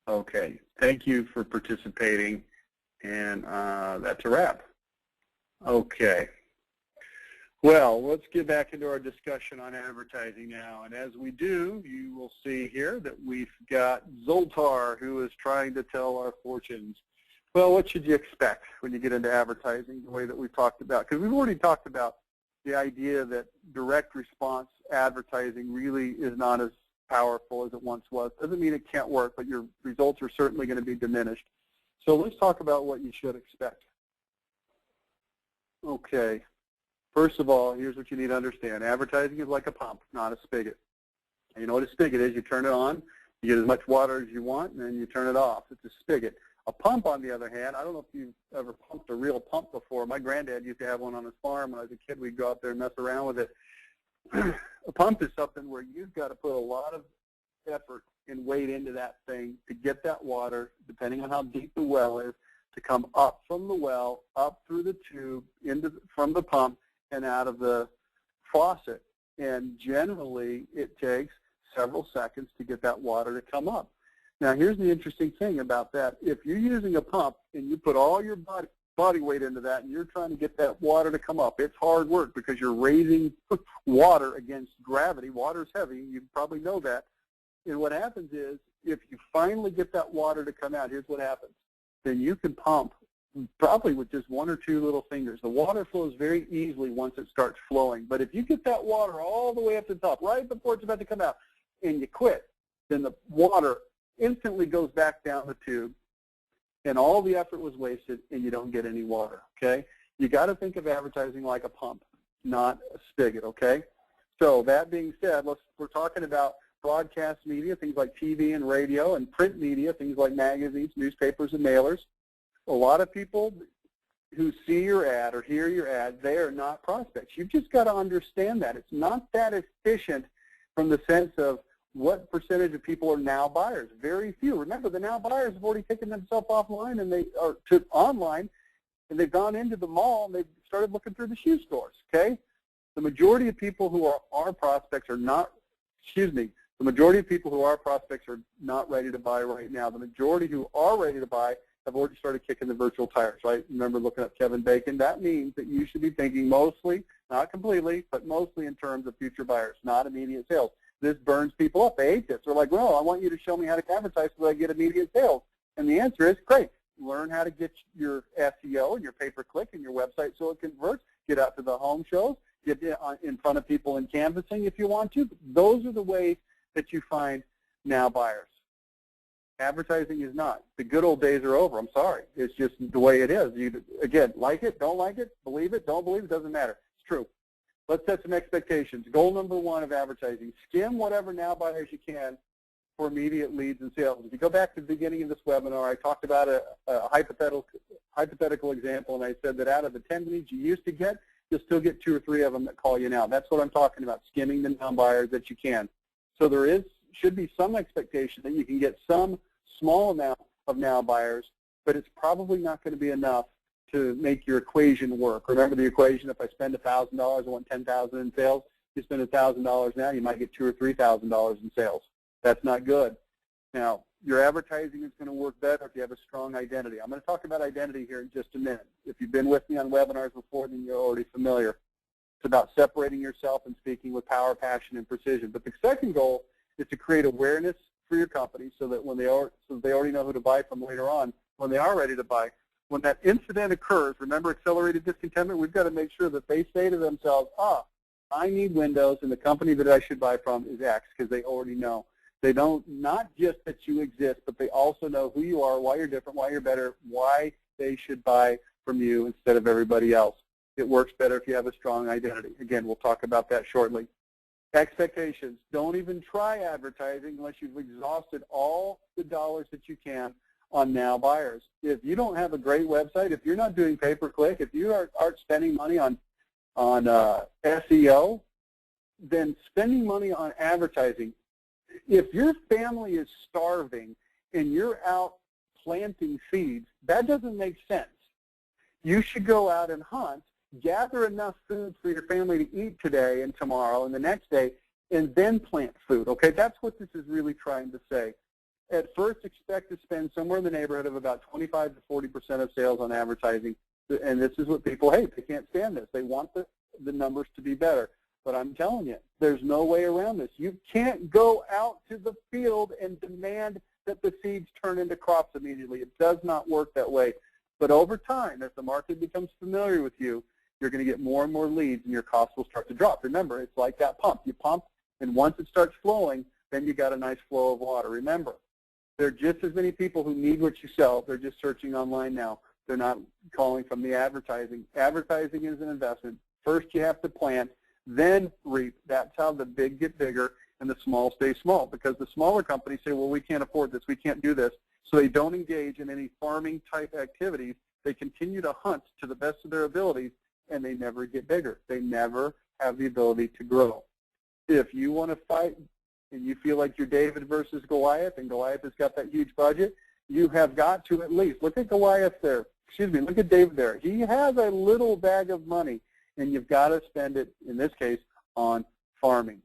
Okay, thank you for participating, and that's a wrap. Okay. Well, let's get back into our discussion on advertising now. And as we do, you will see here that we've got Zoltar, who is trying to tell our fortunes. Well, what should you expect when you get into advertising, the way that we've talked about? Because we've already talked about the idea that direct response advertising really is not as powerful as it once was. Doesn't mean it can't work, but your results are certainly going to be diminished. So let's talk about what you should expect. Okay. First of all, here's what you need to understand. Advertising is like a pump, not a spigot. And you know what a spigot is? You turn it on, you get as much water as you want, and then you turn it off. It's a spigot. A pump, on the other hand, I don't know if you've ever pumped a real pump before. My granddad used to have one on his farm. When I was a kid, we'd go out there and mess around with it. A pump is something where you've got to put a lot of effort and weight into that thing to get that water, depending on how deep the well is, to come up from the well, up through the tube, from the pump, and out of the faucet. And generally, it takes several seconds to get that water to come up. Now, here's the interesting thing about that. If you're using a pump and you put all your body weight into that and you're trying to get that water to come up, it's hard work because you're raising water against gravity. Water's heavy. You probably know that. And what happens is, if you finally get that water to come out, here's what happens. Then you can pump probably with just 1 or 2 little fingers. The water flows very easily once it starts flowing. But if you get that water all the way up to the top, right before it's about to come out, and you quit, then the water instantly goes back down the tube, and all the effort was wasted, and you don't get any water, okay? You got to think of advertising like a pump, not a spigot, okay? So that being said, we're talking about broadcast media, things like TV and radio, and print media, things like magazines, newspapers, and mailers. A lot of people who see your ad or hear your ad, they are not prospects. You've just got to understand that. It's not that efficient from the sense of what percentage of people are now buyers. Very few. Remember, the now buyers have already taken themselves offline and online, and they've gone into the mall and they've started looking through the shoe stores, okay? The majority of people who are our prospects are not, the majority of people who are prospects are not ready to buy right now. The majority who are ready to buy have already started kicking the virtual tires, right? Remember looking at Kevin Bacon? That means that you should be thinking mostly, not completely, but mostly in terms of future buyers, not immediate sales. This burns people up. They hate this. They're like, well, I want you to show me how to advertise so that I get immediate sales. And the answer is, great. Learn how to get your SEO and your pay-per-click and your website so it converts. Get out to the home shows. Get in front of people in canvassing if you want to. Those are the ways that you find now buyers. Advertising is not. The good old days are over. I'm sorry. It's just the way it is. You, again, like it, don't like it, believe it, don't believe it, doesn't matter. It's true. Let's set some expectations. Goal number 1 of advertising, skim whatever now buyers you can for immediate leads and sales. If you go back to the beginning of this webinar, I talked about a hypothetical example, and I said that out of the 10 leads you used to get, you'll still get 2 or 3 of them that call you now. That's what I'm talking about, skimming the now buyers that you can. So there should be some expectation that you can get some small amount of now buyers, but it's probably not going to be enough to make your equation work. Remember the equation, if I spend $1,000, I want $10,000 in sales. You spend $1,000 now, you might get $2,000 or $3,000 in sales. That's not good. Now, your advertising is going to work better if you have a strong identity. I'm going to talk about identity here in just a minute. If you've been with me on webinars before, then you're already familiar. It's about separating yourself and speaking with power, passion, and precision. But the second goal is to create awareness for your company so that when they already know who to buy from later on, when they are ready to buy, when that incident occurs, remember accelerated discontentment, we've got to make sure that they say to themselves, I need Windows, and the company that I should buy from is X, because they already know. They don't, not just that you exist, but they also know who you are, why you're different, why you're better, why they should buy from you instead of everybody else. It works better if you have a strong identity. Again, we'll talk about that shortly. Expectations. Don't even try advertising unless you've exhausted all the dollars that you can on now buyers. If you don't have a great website, if you're not doing pay-per-click, if you aren't spending money on SEO, then spending money on advertising. If your family is starving and you're out planting seeds, that doesn't make sense. You should go out and hunt, gather enough food for your family to eat today and tomorrow and the next day, and then plant food, okay? That's what this is really trying to say. At first, expect to spend somewhere in the neighborhood of about 25 to 40% of sales on advertising, and this is what people hate. They can't stand this. They want the numbers to be better. But I'm telling you, there's no way around this. You can't go out to the field and demand that the seeds turn into crops immediately. It does not work that way. But over time, as the market becomes familiar with you, you're going to get more and more leads, and your costs will start to drop. Remember, it's like that pump. You pump, and once it starts flowing, then you got a nice flow of water. Remember, there are just as many people who need what you sell. They're just searching online now. They're not calling from the advertising. Advertising is an investment. First, you have to plant, then reap. That's how the big get bigger and the small stay small, because the smaller companies say, well, we can't afford this, we can't do this, so they don't engage in any farming type activities. They continue to hunt to the best of their abilities, and they never get bigger. They never have the ability to grow. If you want to fight and you feel like you're David versus Goliath, and Goliath has got that huge budget, you have got to at least, look at Goliath there, look at David there. He has a little bag of money, and you've got to spend it, in this case, on farming.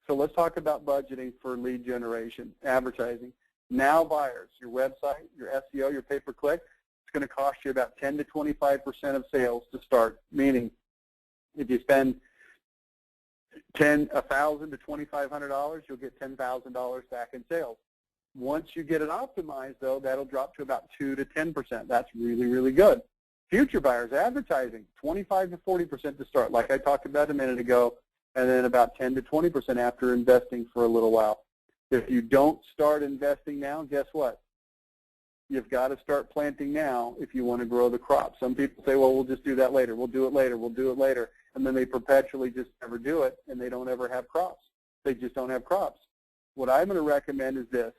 So let's talk about budgeting for lead generation, advertising. Now buyers, your website, your SEO, your pay-per-click, it's going to cost you about 10 to 25% of sales to start, meaning if you spend $1,000 to $2,500, you'll get $10,000 back in sales. Once you get it optimized, though, that'll drop to about 2 to 10%. That's really, really good. Future buyers, advertising, 25 to 40% to start, like I talked about a minute ago, and then about 10 to 20% after investing for a little while. If you don't start investing now, guess what? You've got to start planting now if you want to grow the crop. Some people say, well, we'll just do that later. We'll do it later. We'll do it later. And then they perpetually just never do it, and they don't ever have crops. They just don't have crops. What I'm going to recommend is this.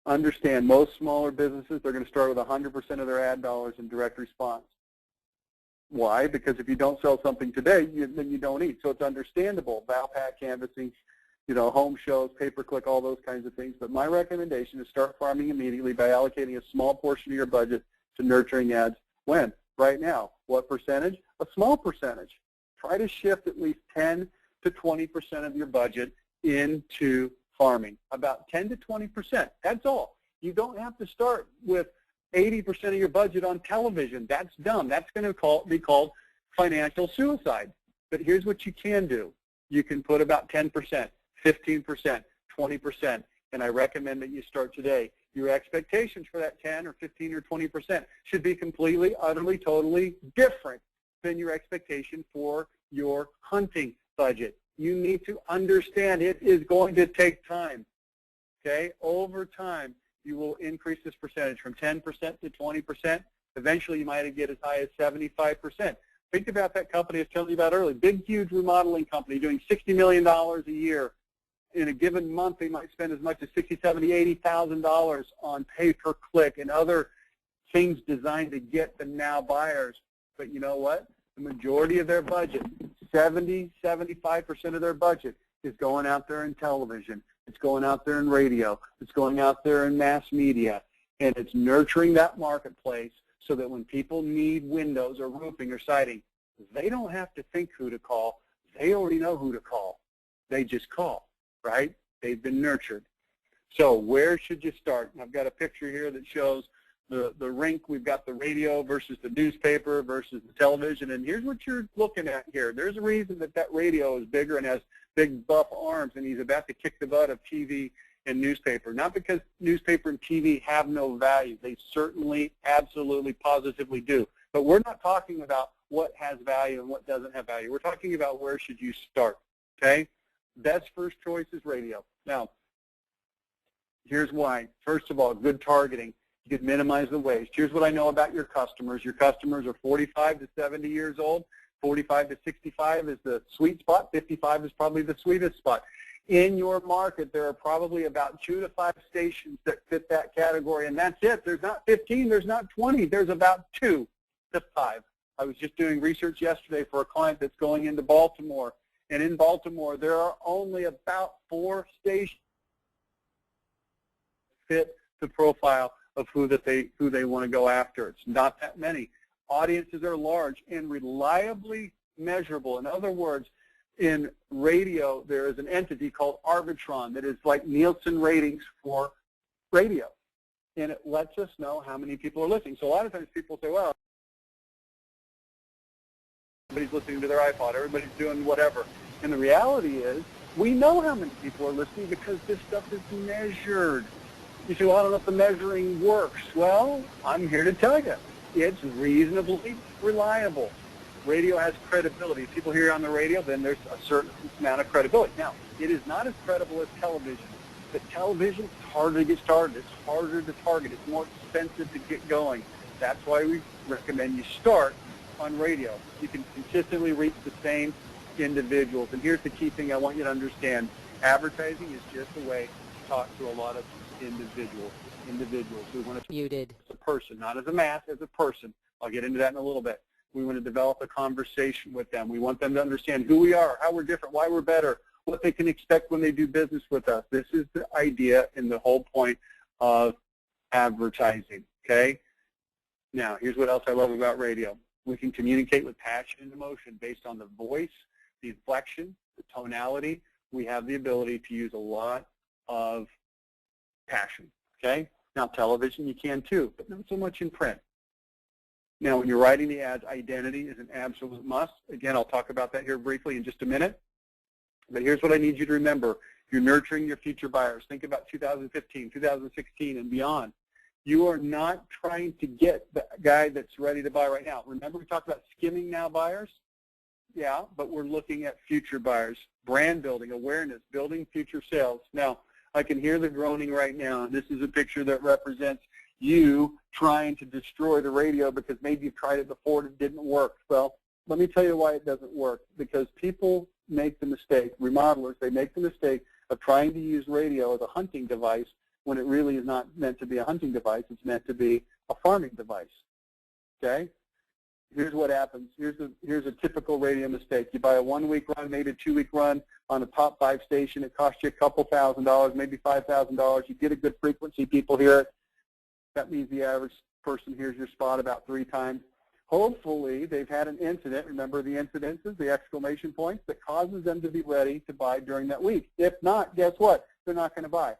Understand most smaller businesses, they're going to start with 100% of their ad dollars in direct response. Why? Because if you don't sell something today, then you don't eat. So it's understandable. Valpak, canvassing, home shows, pay-per-click, all those kinds of things. But my recommendation is start farming immediately by allocating a small portion of your budget to nurturing ads. When? Right now. What percentage? A small percentage. Try to shift at least 10 to 20% of your budget into farming. About 10 to 20%. That's all. You don't have to start with 80% of your budget on television. That's dumb. That's going to be called financial suicide. But here's what you can do. You can put about 10%, 15%, 20%, and I recommend that you start today. Your expectations for that 10 or 15 or 20% should be completely, utterly, totally different than your expectation for your hunting budget. You need to understand it is going to take time, okay? Over time, you will increase this percentage from 10% to 20%. Eventually, you might get as high as 75%. Think about that company I was telling you about earlier, big, huge remodeling company doing $60 million a year. In a given month, they might spend as much as $60,000, $70,000, $80,000 on pay-per-click and other things designed to get the now buyers. But you know what? The majority of their budget, 70, 75% of their budget is going out there in television. It's going out there in radio. It's going out there in mass media. And it's nurturing that marketplace so that when people need windows or roofing or siding, they don't have to think who to call. They already know who to call. They just call, right? They've been nurtured. So where should you start? And I've got a picture here that shows the rink. We've got the radio versus the newspaper versus the television. And here's what you're looking at here. There's a reason that that radio is bigger and has big buff arms, and he's about to kick the butt of TV and newspaper. Not because newspaper and TV have no value. They certainly, absolutely, positively do. But we're not talking about what has value and what doesn't have value. We're talking about where should you start, okay? Best first choice is radio. Now, here's why. First of all, good targeting. You can minimize the waste. Here's what I know about your customers. Your customers are 45 to 70 years old. 45 to 65 is the sweet spot. 55 is probably the sweetest spot. In your market, there are probably about 2 to 5 stations that fit that category, and that's it. There's not 15, there's not 20. There's about 2 to 5. I was just doing research yesterday for a client that's going into Baltimore, and in Baltimore, there are only about 4 stations that fit the profile of who they want to go after. It's not that many. Audiences are large and reliably measurable. In other words, in radio, there is an entity called Arbitron that is like Nielsen ratings for radio, and it lets us know how many people are listening. So a lot of times people say, well, everybody's listening to their iPod, everybody's doing whatever. And the reality is, we know how many people are listening because this stuff is measured. You say, well, I don't know if the measuring works. Well, I'm here to tell you. It's reasonably reliable. Radio has credibility. If people hear you on the radio, then there's a certain amount of credibility. Now, it is not as credible as television. But television is harder to get started. It's harder to target. It's more expensive to get going. That's why we recommend you start on radio. You can consistently reach the same individuals. And here's the key thing I want you to understand. Advertising is just a way to talk to a lot of individuals who want to Muted. as a person, not as a mass, as a person. I'll get into that in a little bit. We want to develop a conversation with them. We want them to understand who we are, how we're different, why we're better, what they can expect when they do business with us. This is the idea and the whole point of advertising, okay? Now, here's what else I love about radio. We can communicate with passion and emotion based on the voice, the inflection, the tonality. We have the ability to use a lot of passion, okay? Now, television, you can too, but not so much in print. Now, when you're writing the ads, identity is an absolute must. Again, I'll talk about that here briefly in just a minute. But here's what I need you to remember. You're nurturing your future buyers. Think about 2015, 2016, and beyond. You are not trying to get the guy that's ready to buy right now. Remember we talked about skimming now buyers? Yeah, but we're looking at future buyers. Brand building, awareness, building future sales. Now, I can hear the groaning right now. This is a picture that represents you trying to destroy the radio because maybe you've tried it before and it didn't work. Well, let me tell you why it doesn't work. Because people make the mistake, remodelers, they make the mistake of trying to use radio as a hunting device when it really is not meant to be a hunting device. It's meant to be a farming device, okay? Here's what happens. Here's a typical radio mistake. You buy a 1-week run, maybe a 2-week run on a top 5 station. It costs you a couple $1,000s, maybe $5,000. You get a good frequency. People hear it. That means the average person hears your spot about 3 times. Hopefully, they've had an incident. Remember the incidences, the exclamation points, that causes them to be ready to buy during that week. If not, guess what? They're not going to buy.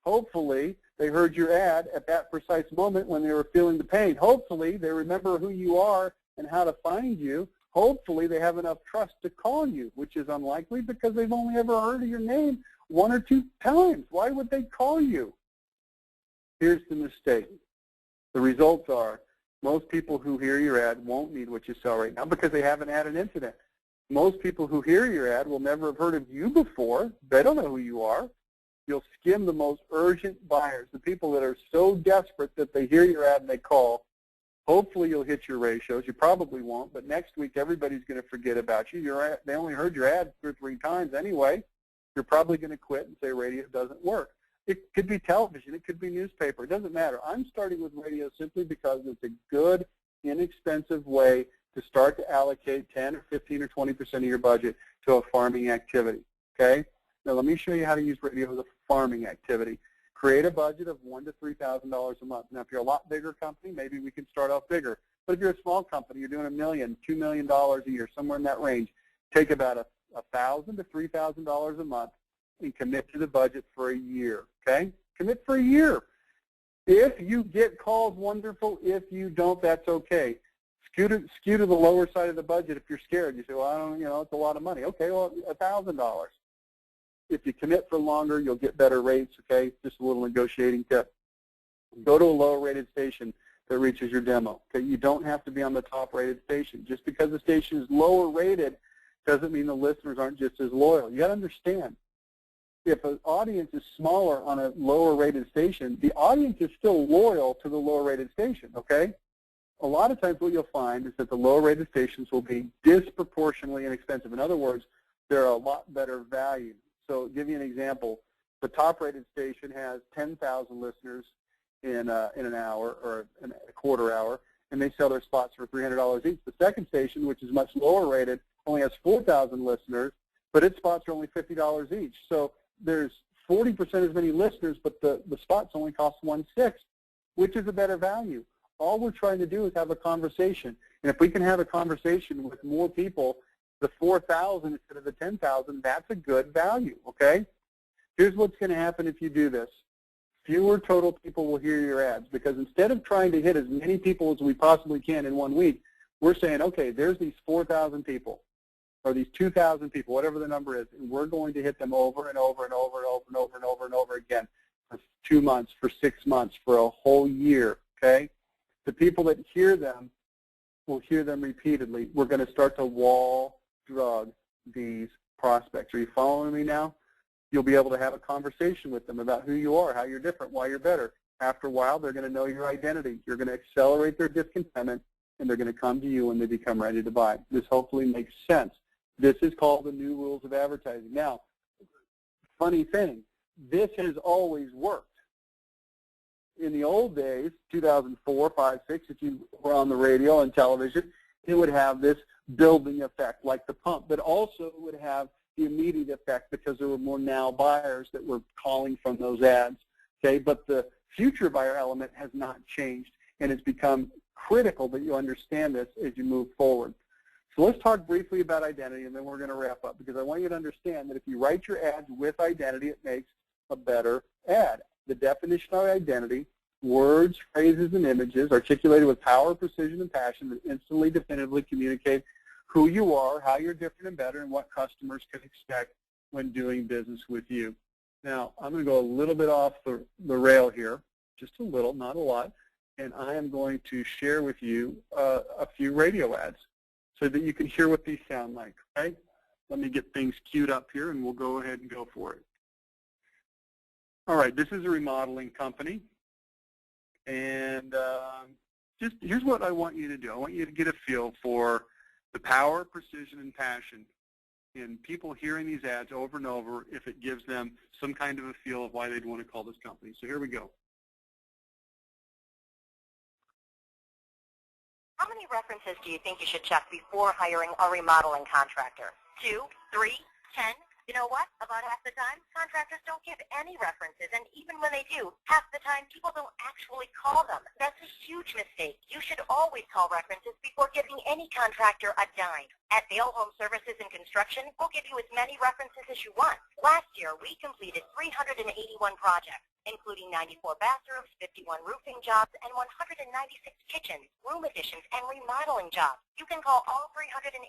Hopefully, they heard your ad at that precise moment when they were feeling the pain. Hopefully, they remember who you are and how to find you. Hopefully, they have enough trust to call you, which is unlikely because they've only ever heard of your name 1 or 2 times. Why would they call you? Here's the mistake. The results are most people who hear your ad won't need what you sell right now because they haven't had an incident. Most people who hear your ad will never have heard of you before. They don't know who you are. You'll skim the most urgent buyers, the people that are so desperate that they hear your ad and they call. Hopefully you'll hit your ratios. You probably won't, but next week everybody's going to forget about you. They only heard your ad 2 or 3 times anyway. You're probably going to quit and say radio doesn't work. It could be television. It could be newspaper. It doesn't matter. I'm starting with radio simply because it's a good, inexpensive way to start to allocate 10 or 15 or 20% of your budget to a farming activity, okay? Now, let me show you how to use radio as a farming activity. Create a budget of $1,000 to $3,000 a month. Now, if you're a lot bigger company, maybe we can start off bigger. But if you're a small company, you're doing $1 million, $2 million a year, somewhere in that range, take about $1,000 to $3,000 a month and commit to the budget for a year, okay? Commit for a year. If you get calls, wonderful. If you don't, that's okay. Skew to the lower side of the budget if you're scared. You say, well, I don't, it's a lot of money. Okay, well, $1,000. If you commit for longer, you'll get better rates, okay? Just a little negotiating tip. Go to a lower-rated station that reaches your demo, okay? You don't have to be on the top-rated station. Just because the station is lower-rated doesn't mean the listeners aren't just as loyal. You got to understand, if an audience is smaller on a lower-rated station, the audience is still loyal to the lower-rated station, okay? A lot of times what you'll find is that the lower-rated stations will be disproportionately inexpensive. In other words, they're a lot better value. So to give you an example, the top-rated station has 10,000 listeners in an hour or a quarter hour, and they sell their spots for $300 each. The second station, which is much lower-rated, only has 4,000 listeners, but its spots are only $50 each. So there's 40% as many listeners, but the spots only cost 1/6, which is a better value. All we're trying to do is have a conversation. And if we can have a conversation with more people, the 4,000 instead of the 10,000, that's a good value, okay? Here's what's going to happen if you do this. Fewer total people will hear your ads, because instead of trying to hit as many people as we possibly can in 1 week, we're saying, okay, there's these 4,000 people or these 2,000 people, whatever the number is, and we're going to hit them over and over and over and over and over and over and over again for 2 months, for 6 months, for a whole year, okay? The people that hear them will hear them repeatedly. We're going to start to wall drug these prospects. Are you following me now? You'll be able to have a conversation with them about who you are, how you're different, why you're better. After a while, they're going to know your identity. You're going to accelerate their discontentment, and they're going to come to you when they become ready to buy. This hopefully makes sense. This is called the new rules of advertising. Now, funny thing, this has always worked. In the old days, 2004, 5, 6, if you were on the radio and television, it would have this building effect like the pump, but also it would have the immediate effect because there were more now buyers that were calling from those ads, okay? But the future buyer element has not changed, and it's become critical that you understand this as you move forward. So let's talk briefly about identity, and then we're going to wrap up, because I want you to understand that if you write your ads with identity, it makes a better ad. The definition of identity: words, phrases, and images articulated with power, precision, and passion that instantly, definitively communicate who you are, how you're different and better, and what customers can expect when doing business with you. Now, I'm going to go a little bit off the rail here, just a little, not a lot, and I am going to share with you a few radio ads so that you can hear what these sound like, okay? Let me get things queued up here, and we'll go ahead and go for it. All right, this is a remodeling company, and just here's what I want you to do. I want you to get a feel for the power, precision, and passion in people hearing these ads over and over, if it gives them some kind of a feel of why they'd want to call this company. So here we go. How many references do you think you should check before hiring a remodeling contractor? 2, 3, 10? You know what? About half the time, contractors don't give any references, and even when they do, half the time people don't actually call them. That's a huge mistake. You should always call references before giving any contractor a dime. At Vail Home Services and Construction, we'll give you as many references as you want. Last year, we completed 381 projects, including 94 bathrooms, 51 roofing jobs, and 196 kitchens, room additions, and remodeling jobs. You can call all 381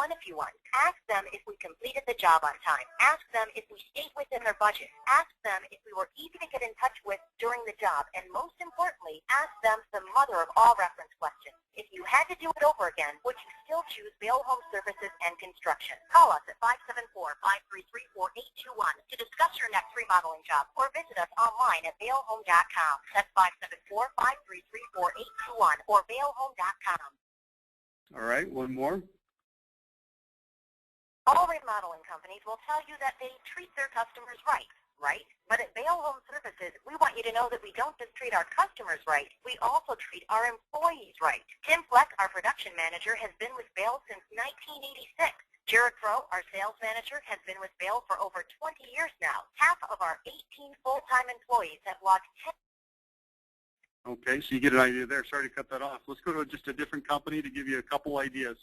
if you want. Ask them if we completed the job on time. Ask them if we stayed within their budget. Ask them if we were easy to get in touch with during the job. And most importantly, ask them the mother of all reference questions. If you had to do it over again, would you still choose Vail Home Services and Construction? Call us at 574-533-4821 to discuss your next remodeling job, or visit us online at vailhome.com. That's 574-533-4821 or vailhome.com. All right, one more. All remodeling companies will tell you that they treat their customers right? But at Vail Home Services, we want you to know that we don't just treat our customers right, we also treat our employees right. Tim Fleck, our production manager, has been with Vail since 1986. Jared Crow, our sales manager, has been with Vail for over 20 years now. Half of our 18 full-time employees have logged 10. Okay, so you get an idea there. Sorry to cut that off. Let's go to just a different company to give you a couple ideas.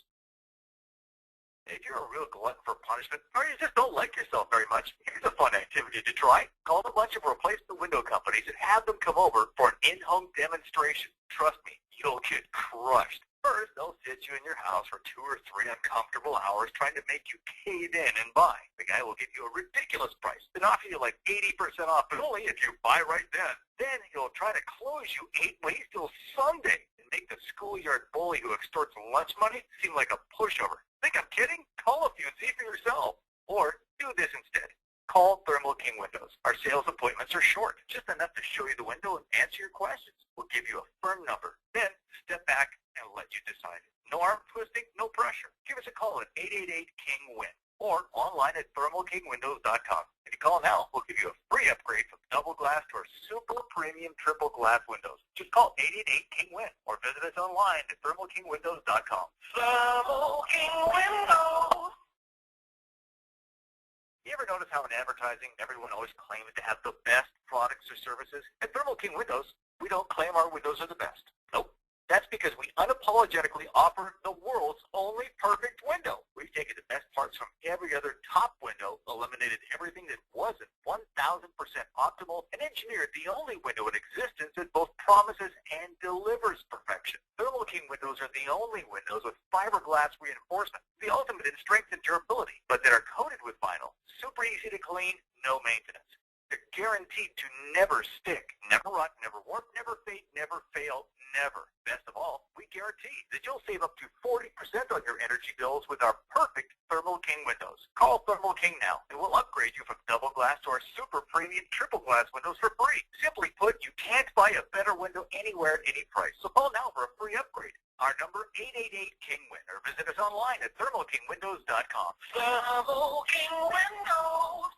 If you're a real glutton for punishment, or you just don't like yourself very much, here's a fun activity to try. Call a bunch of replacement window companies and have them come over for an in-home demonstration. Trust me, you'll get crushed. First, they'll sit you in your house for 2 or 3 uncomfortable hours trying to make you cave in and buy. The guy will give you a ridiculous price, then offer you like 80% off, but only if you buy right then. Then he'll try to close you 8 ways till Sunday and make the schoolyard bully who extorts lunch money seem like a pushover. Think I'm kidding? Call a few and see for yourself. Or do this instead. Call Thermal King Windows. Our sales appointments are short, just enough to show you the window and answer your questions. We'll give you a firm number, then step back and let you decide. No arm twisting, no pressure. Give us a call at 888-KING-WIN or online at thermalkingwindows.com. If you call now, we'll give you a free upgrade from double glass to our super premium triple glass windows. Just call 888-KING-WIN or visit us online at thermalkingwindows.com. Thermal King Windows. You ever notice how in advertising, everyone always claims to have the best products or services? At Thermal King Windows, we don't claim our windows are the best. Nope. That's because we unapologetically offer the world's only perfect window. We've taken the best parts from every other top window, eliminated everything that wasn't 1,000% optimal, and engineered the only window in existence that both promises and delivers perfection. Thermal King windows are the only windows with fiberglass reinforcement, the ultimate in strength and durability, but that are coated with vinyl. Super easy to clean, no maintenance. They're guaranteed to never stick, never rot, never warp, never fade, never fail, never. Best of all, we guarantee that you'll save up to 40% on your energy bills with our perfect Thermal King windows. Call Thermal King now, and we'll upgrade you from double glass to our super premium triple glass windows for free. Simply put, you can't buy a better window anywhere at any price. So call now for a free upgrade. Our number, 888-KING-WIN, or visit us online at thermalkingwindows.com. Thermal King Windows.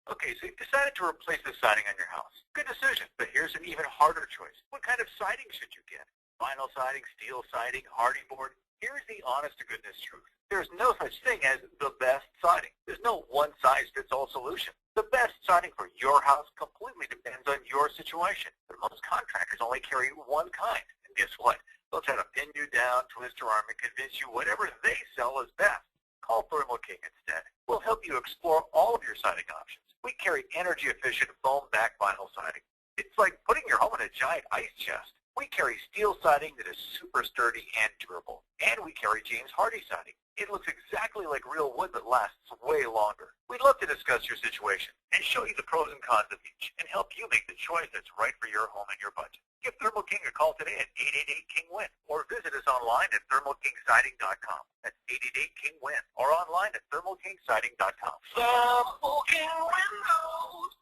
Okay, so you've decided to replace the siding on your house. Good decision, but here's an even harder choice. What kind of siding should you get? Vinyl siding, steel siding, hardy board? Here's the honest-to-goodness truth. There's no such thing as the best siding. There's no one-size-fits-all solution. The best siding for your house completely depends on your situation. But most contractors only carry one kind. And guess what? They'll try to pin you down, twist your arm, and convince you whatever they sell is best. Call Thermal King instead. We'll help you explore all of your siding options. We carry energy-efficient foam-back vinyl siding. It's like putting your home in a giant ice chest. We carry steel siding that is super sturdy and durable. And we carry James Hardie siding. It looks exactly like real wood but lasts way longer. We'd love to discuss your situation and show you the pros and cons of each and help you make the choice that's right for your home and your budget. Give Thermal King a call today at 888-KING-WIN or visit us online at thermalkingsiding.com. That's 888-KING-WIN or online at thermalkingsiding.com. Thermal King Windows.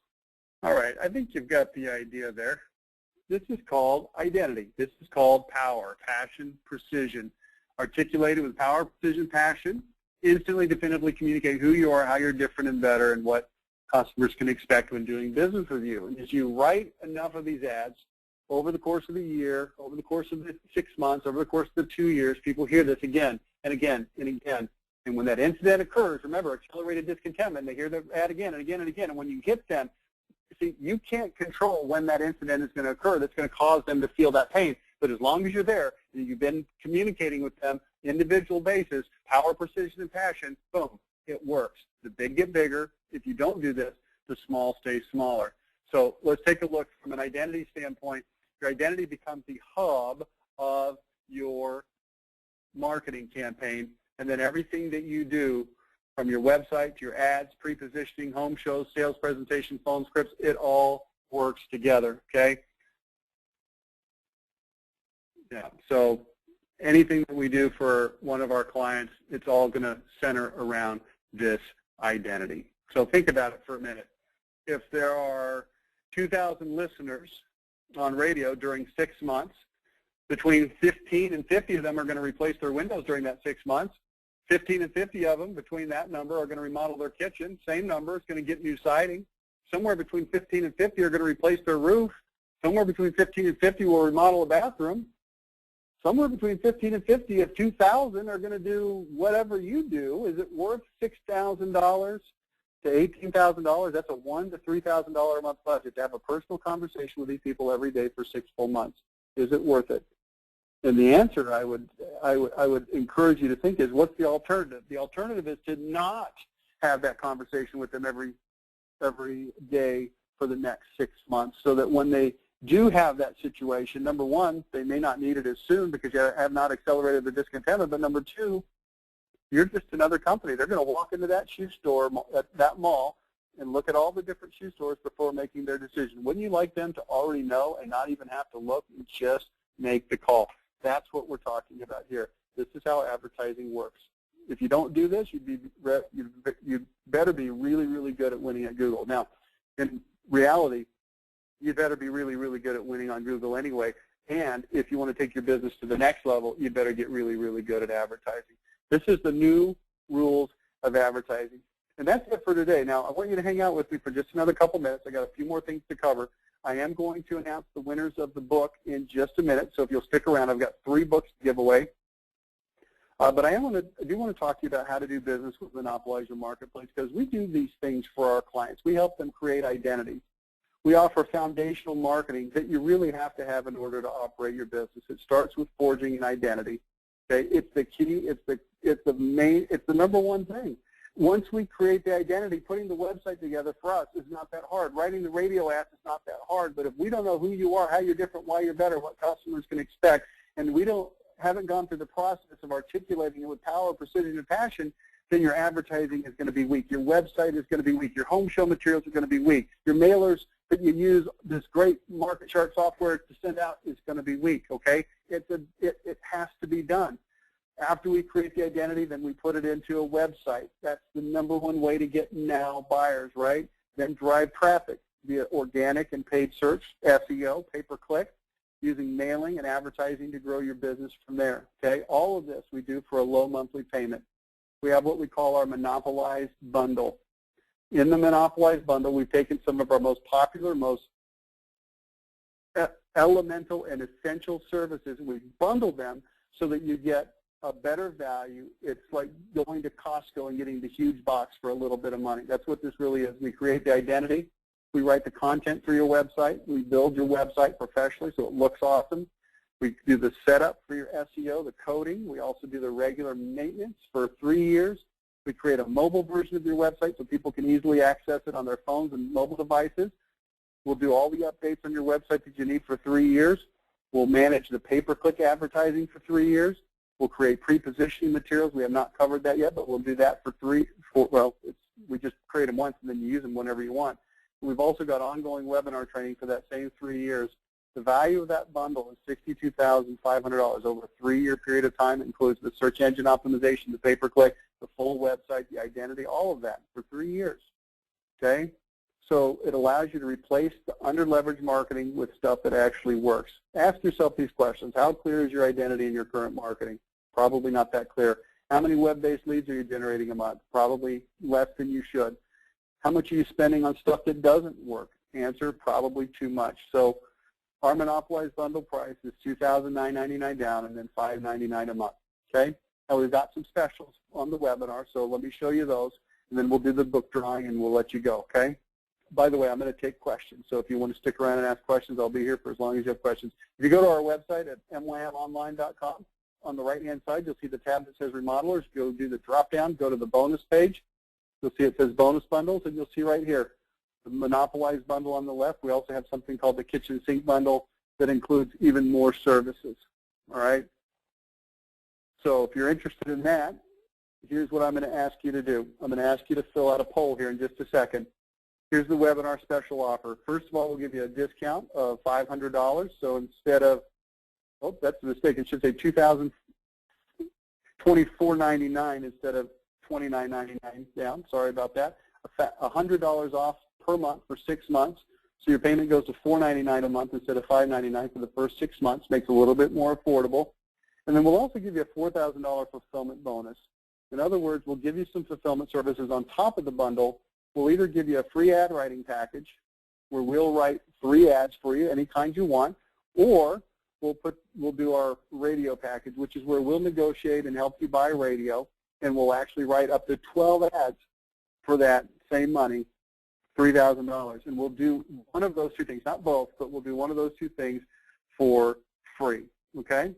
All right, I think you've got the idea there. This is called identity. This is called power, passion, precision. Articulated with power, precision, passion, instantly, definitively communicate who you are, how you're different and better, and what customers can expect when doing business with you. And as you write enough of these ads over the course of the year, over the course of the 6 months, over the course of the 2 years, people hear this again and again and again. And when that incident occurs, remember, accelerated discontentment, they hear the ad again and again and again. And when you hit them, see, you can't control when that incident is going to occur. That's going to cause them to feel that pain. But as long as you're there and you've been communicating with them individual basis, power, precision, and passion, boom, it works. The big get bigger. If you don't do this, the small stays smaller. So let's take a look from an identity standpoint. Your identity becomes the hub of your marketing campaign, and then everything that you do from your website to your ads, pre-positioning, home shows, sales presentation, phone scripts, it all works together, okay? Yeah, so anything that we do for one of our clients, it's all going to center around this identity. So think about it for a minute. If there are 2,000 listeners on radio during 6 months, between 15 and 50 of them are going to replace their windows during that 6 months. 15 and 50 of them, between that number, are going to remodel their kitchen. Same number is going to get new siding. Somewhere between 15 and 50 are going to replace their roof. Somewhere between 15 and 50 will remodel a bathroom. Somewhere between 15 and 50 of 2,000 are going to do whatever you do. Is it worth $6,000 to $18,000? That's a $1,000 to $3,000 a month budget to have a personal conversation with these people every day for 6 full months. Is it worth it? And the answer I would encourage you to think is, what's the alternative? The alternative is to not have that conversation with them every day for the next 6 months, so that when they do have that situation, number one, they may not need it as soon because you have not accelerated the discontentment, but number two, you're just another company. They're going to walk into that shoe store, that mall, and look at all the different shoe stores before making their decision. Wouldn't you like them to already know and not even have to look and just make the call? That's what we're talking about here. This is how advertising works. If you don't do this, you'd better be really, really good at winning at Google. Now, in reality, you better be really, really good at winning on Google anyway. And if you want to take your business to the next level, you better get really, really good at advertising. This is the new rules of advertising. And that's it for today. Now, I want you to hang out with me for just another couple minutes. I got a few more things to cover. I am going to announce the winners of the book in just a minute. So if you'll stick around, I've got 3 books to give away. But I do want to talk to you about how to do business with Monopolize Your Marketplace, because we do these things for our clients. We help them create identity. We offer foundational marketing that you really have to have in order to operate your business. It starts with forging an identity. Okay, it's the key. It's the number one thing. Once we create the identity, putting the website together for us is not that hard. Writing the radio ads is not that hard. But if we don't know who you are, how you're different, why you're better, what customers can expect, and we haven't gone through the process of articulating it with power, precision, and passion, then your advertising is going to be weak. Your website is going to be weak. Your home show materials are going to be weak. Your mailers that you use this great market chart software to send out is going to be weak, okay? It has to be done. After we create the identity, then we put it into a website. That's the number one way to get now buyers, right? Then drive traffic via organic and paid search, SEO, pay-per-click, using mailing and advertising to grow your business from there, okay? All of this we do for a low monthly payment. We have what we call our Monopolized Bundle. In the Monopolized Bundle, we've taken some of our most popular, most elemental and essential services, and we've bundled them so that you get a better value. It's like going to Costco and getting the huge box for a little bit of money. That's what this really is. We create the identity. We write the content for your website. We build your website professionally so it looks awesome. We do the setup for your SEO, the coding. We also do the regular maintenance for 3 years. We create a mobile version of your website so people can easily access it on their phones and mobile devices. We'll do all the updates on your website that you need for 3 years. We'll manage the pay-per-click advertising for 3 years. We'll create pre-positioning materials. We have not covered that yet, but we'll do that for we just create them once and then you use them whenever you want. We've also got ongoing webinar training for that same 3 years. The value of that bundle is $62,500 over a 3-year period of time. It includes the search engine optimization, the pay-per-click, the full website, the identity, all of that for 3 years, okay? So it allows you to replace the under-leveraged marketing with stuff that actually works. Ask yourself these questions. How clear is your identity in your current marketing? Probably not that clear. How many web-based leads are you generating a month? Probably less than you should. How much are you spending on stuff that doesn't work? Answer, probably too much. So our Monopolized Bundle price is $2,999 down and then $599 a month, okay? Now we've got some specials on the webinar, so let me show you those, and then we'll do the book drawing and we'll let you go, okay? By the way, I'm going to take questions, so if you want to stick around and ask questions, I'll be here for as long as you have questions. If you go to our website at mlamonline.com, on the right-hand side, you'll see the tab that says Remodelers. Go do the drop-down, go to the bonus page. You'll see it says Bonus Bundles, and you'll see right here the Monopolized Bundle on the left. We also have something called the Kitchen Sink Bundle that includes even more services, all right? So if you're interested in that, here's what I'm going to ask you to do. I'm going to ask you to fill out a poll here in just a second. Here's the webinar special offer. First of all, we'll give you a discount of $500. So instead of, oh, that's a mistake. It should say $2,024.99 instead of $29.99 down. Sorry about that. $100 off per month for 6 months. So your payment goes to $4.99 a month instead of $5.99 for the first 6 months. Makes it a little bit more affordable. And then we'll also give you a $4,000 fulfillment bonus. In other words, we'll give you some fulfillment services on top of the bundle. We'll either give you a free ad writing package where we'll write 3 ads for you, any kind you want, or we'll do our radio package, which is where we'll negotiate and help you buy radio, and we'll actually write up to 12 ads for that same money, $3,000. And we'll do one of those 2 things, not both, but we'll do one of those 2 things for free, okay?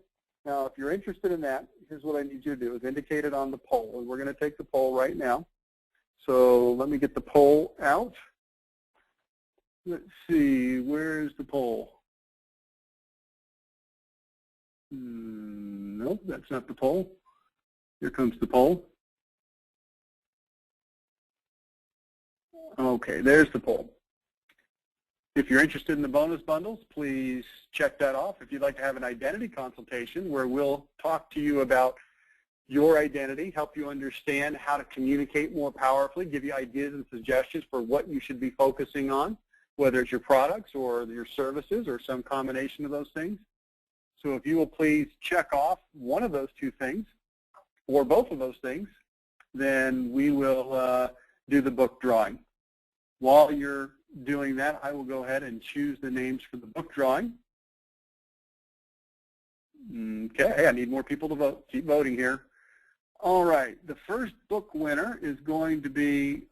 Now, if you're interested in that, here's what I need you to do, is indicate it on the poll. And we're going to take the poll right now. So let me get the poll out. Let's see, where's the poll? Nope, that's not the poll. Here comes the poll. Okay, there's the poll. If you're interested in the bonus bundles, please check that off. If you'd like to have an identity consultation where we'll talk to you about your identity, help you understand how to communicate more powerfully, give you ideas and suggestions for what you should be focusing on, whether it's your products or your services or some combination of those things. So if you will please check off one of those two things or both of those things, then we will do the book drawing. While you're doing that, I will go ahead and choose the names for the book drawing. Okay, hey, I need more people to vote. Keep voting here. All right, the first book winner is going to be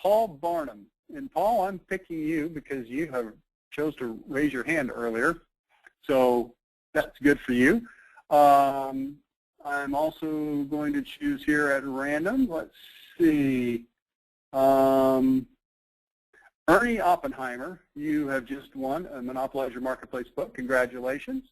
Paul Barnum. And Paul, I'm picking you because you have chose to raise your hand earlier. So that's good for you. I'm also going to choose here at random. Let's see. Ernie Oppenheimer, you have just won a Monopolize Your Marketplace book. Congratulations.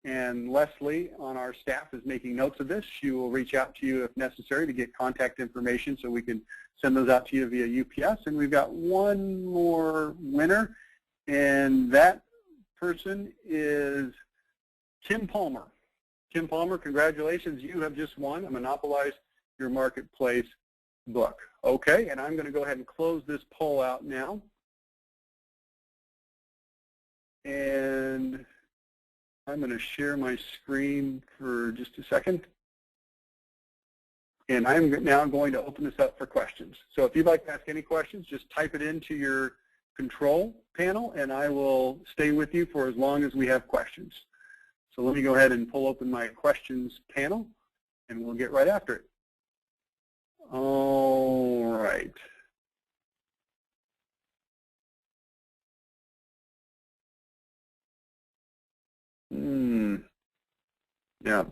And Leslie on our staff is making notes of this. She will reach out to you if necessary to get contact information so we can send those out to you via UPS. And we've got one more winner, and that person is Tim Palmer. Tim Palmer, congratulations. You have just won a Monopolize Your Marketplace book. Okay, and I'm going to go ahead and close this poll out now. And I'm going to share my screen for just a second. And I'm now going to open this up for questions. So if you'd like to ask any questions, just type it into your control panel, and I will stay with you for as long as we have questions. So let me go ahead and pull open my questions panel, and we'll get right after it. All right. Yeah.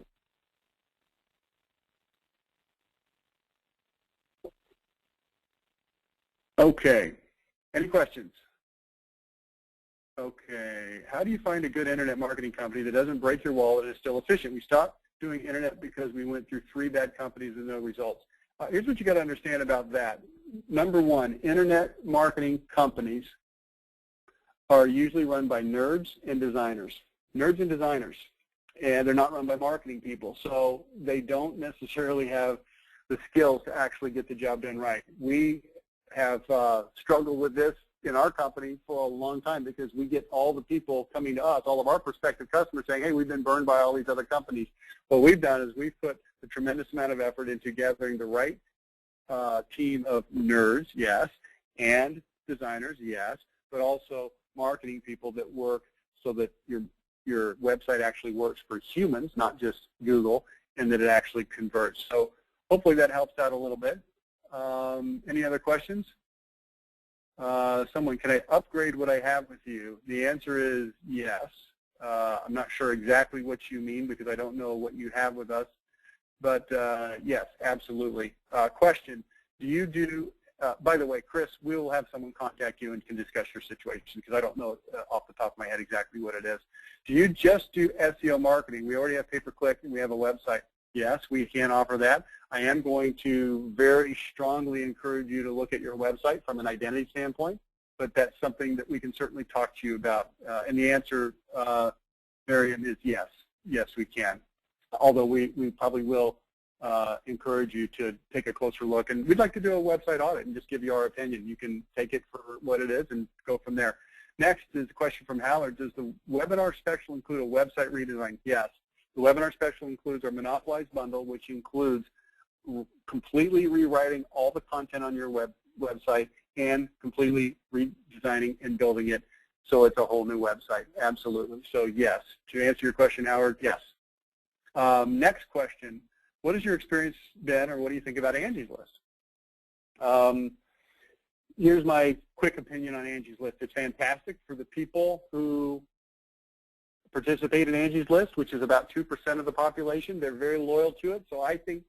Okay. Any questions? Okay. How do you find a good internet marketing company that doesn't break your wallet and is still efficient? We stopped doing internet because we went through 3 bad companies with no results. Here's what you got to understand about that. Number one, internet marketing companies are usually run by nerds and designers. Nerds and designers. And they're not run by marketing people. So they don't necessarily have the skills to actually get the job done right. We have struggled with this in our company for a long time because we get all the people coming to us, all of our prospective customers saying, hey, we've been burned by all these other companies. What we've done is we've put a tremendous amount of effort into gathering the right team of nerds, yes, and designers, yes, but also marketing people that work so that your website actually works for humans, not just Google, and that it actually converts. So hopefully that helps out a little bit. Any other questions? Someone, can I upgrade what I have with you? The answer is yes. I'm not sure exactly what you mean because I don't know what you have with us. But yes, absolutely. Question, do you do, by the way, Chris, we'll have someone contact you and can discuss your situation because I don't know off the top of my head exactly what it is. Do you just do SEO marketing? We already have pay-per-click and we have a website. Yes, we can offer that. I am going to very strongly encourage you to look at your website from an identity standpoint, but that's something that we can certainly talk to you about. And the answer, Miriam, is yes. Yes, we can. Although we probably will encourage you to take a closer look. And we'd like to do a website audit and just give you our opinion. You can take it for what it is and go from there. Next is a question from Howard. Does the webinar special include a website redesign? Yes. The webinar special includes our Monopolize bundle, which includes completely rewriting all the content on your website and completely redesigning and building it so it's a whole new website. Absolutely. So yes. To answer your question, Howard, yes. Next question, what has your experience been, or what do you think about Angie's List? Here's my quick opinion on Angie's List. It's fantastic for the people who participate in Angie's List, which is about 2% of the population. They're very loyal to it, so I think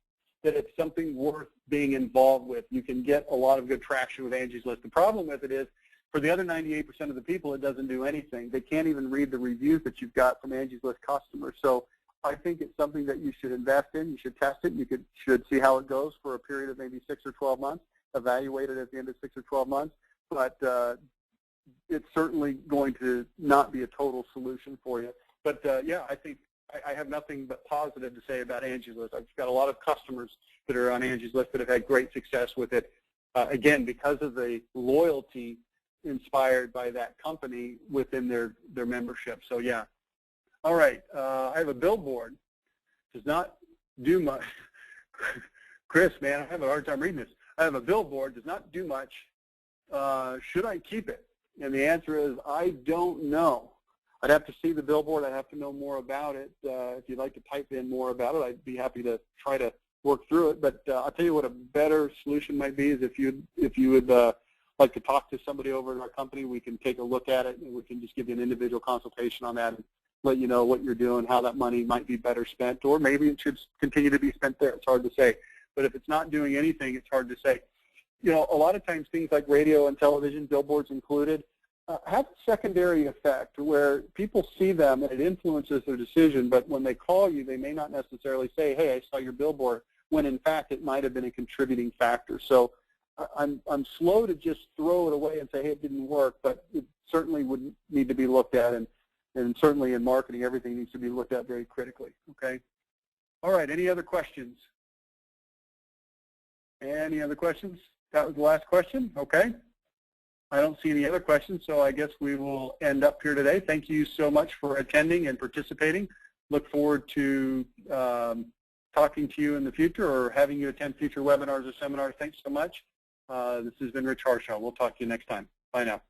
that it's something worth being involved with. You can get a lot of good traction with Angie's List. The problem with it is, for the other 98% of the people, it doesn't do anything. They can't even read the reviews that you've got from Angie's List customers. So I think it's something that you should invest in. You should test it. You should see how it goes for a period of maybe 6 or 12 months, evaluate it at the end of 6 or 12 months. But it's certainly going to not be a total solution for you. But, yeah, I think I have nothing but positive to say about Angie's List. I've got a lot of customers that are on Angie's List that have had great success with it, again, because of the loyalty inspired by that company within their membership. So, yeah. All right. I have a billboard. Does not do much. Chris, man, I have a hard time reading this. I have a billboard. Does not do much. Should I keep it? And the answer is I don't know. I'd have to see the billboard. I'd have to know more about it. If you'd like to type in more about it, I'd be happy to try to work through it. But I'll tell you what a better solution might be is if you would like to talk to somebody over at our company, we can take a look at it and we can just give you an individual consultation on that and let you know what you're doing, how that money might be better spent, or maybe it should continue to be spent there. It's hard to say. But if it's not doing anything, it's hard to say. You know, a lot of times things like radio and television, billboards included, have a secondary effect where people see them and it influences their decision, but when they call you, they may not necessarily say, hey, I saw your billboard, when in fact it might have been a contributing factor. So I'm slow to just throw it away and say, hey, it didn't work, but it certainly would need to be looked at, and certainly in marketing, everything needs to be looked at very critically, okay? All right, any other questions? Any other questions? That was the last question, okay. I don't see any other questions, so I guess we will end up here today. Thank you so much for attending and participating. Look forward to talking to you in the future or having you attend future webinars or seminars. Thanks so much. This has been Rich Harshaw. We'll talk to you next time. Bye now.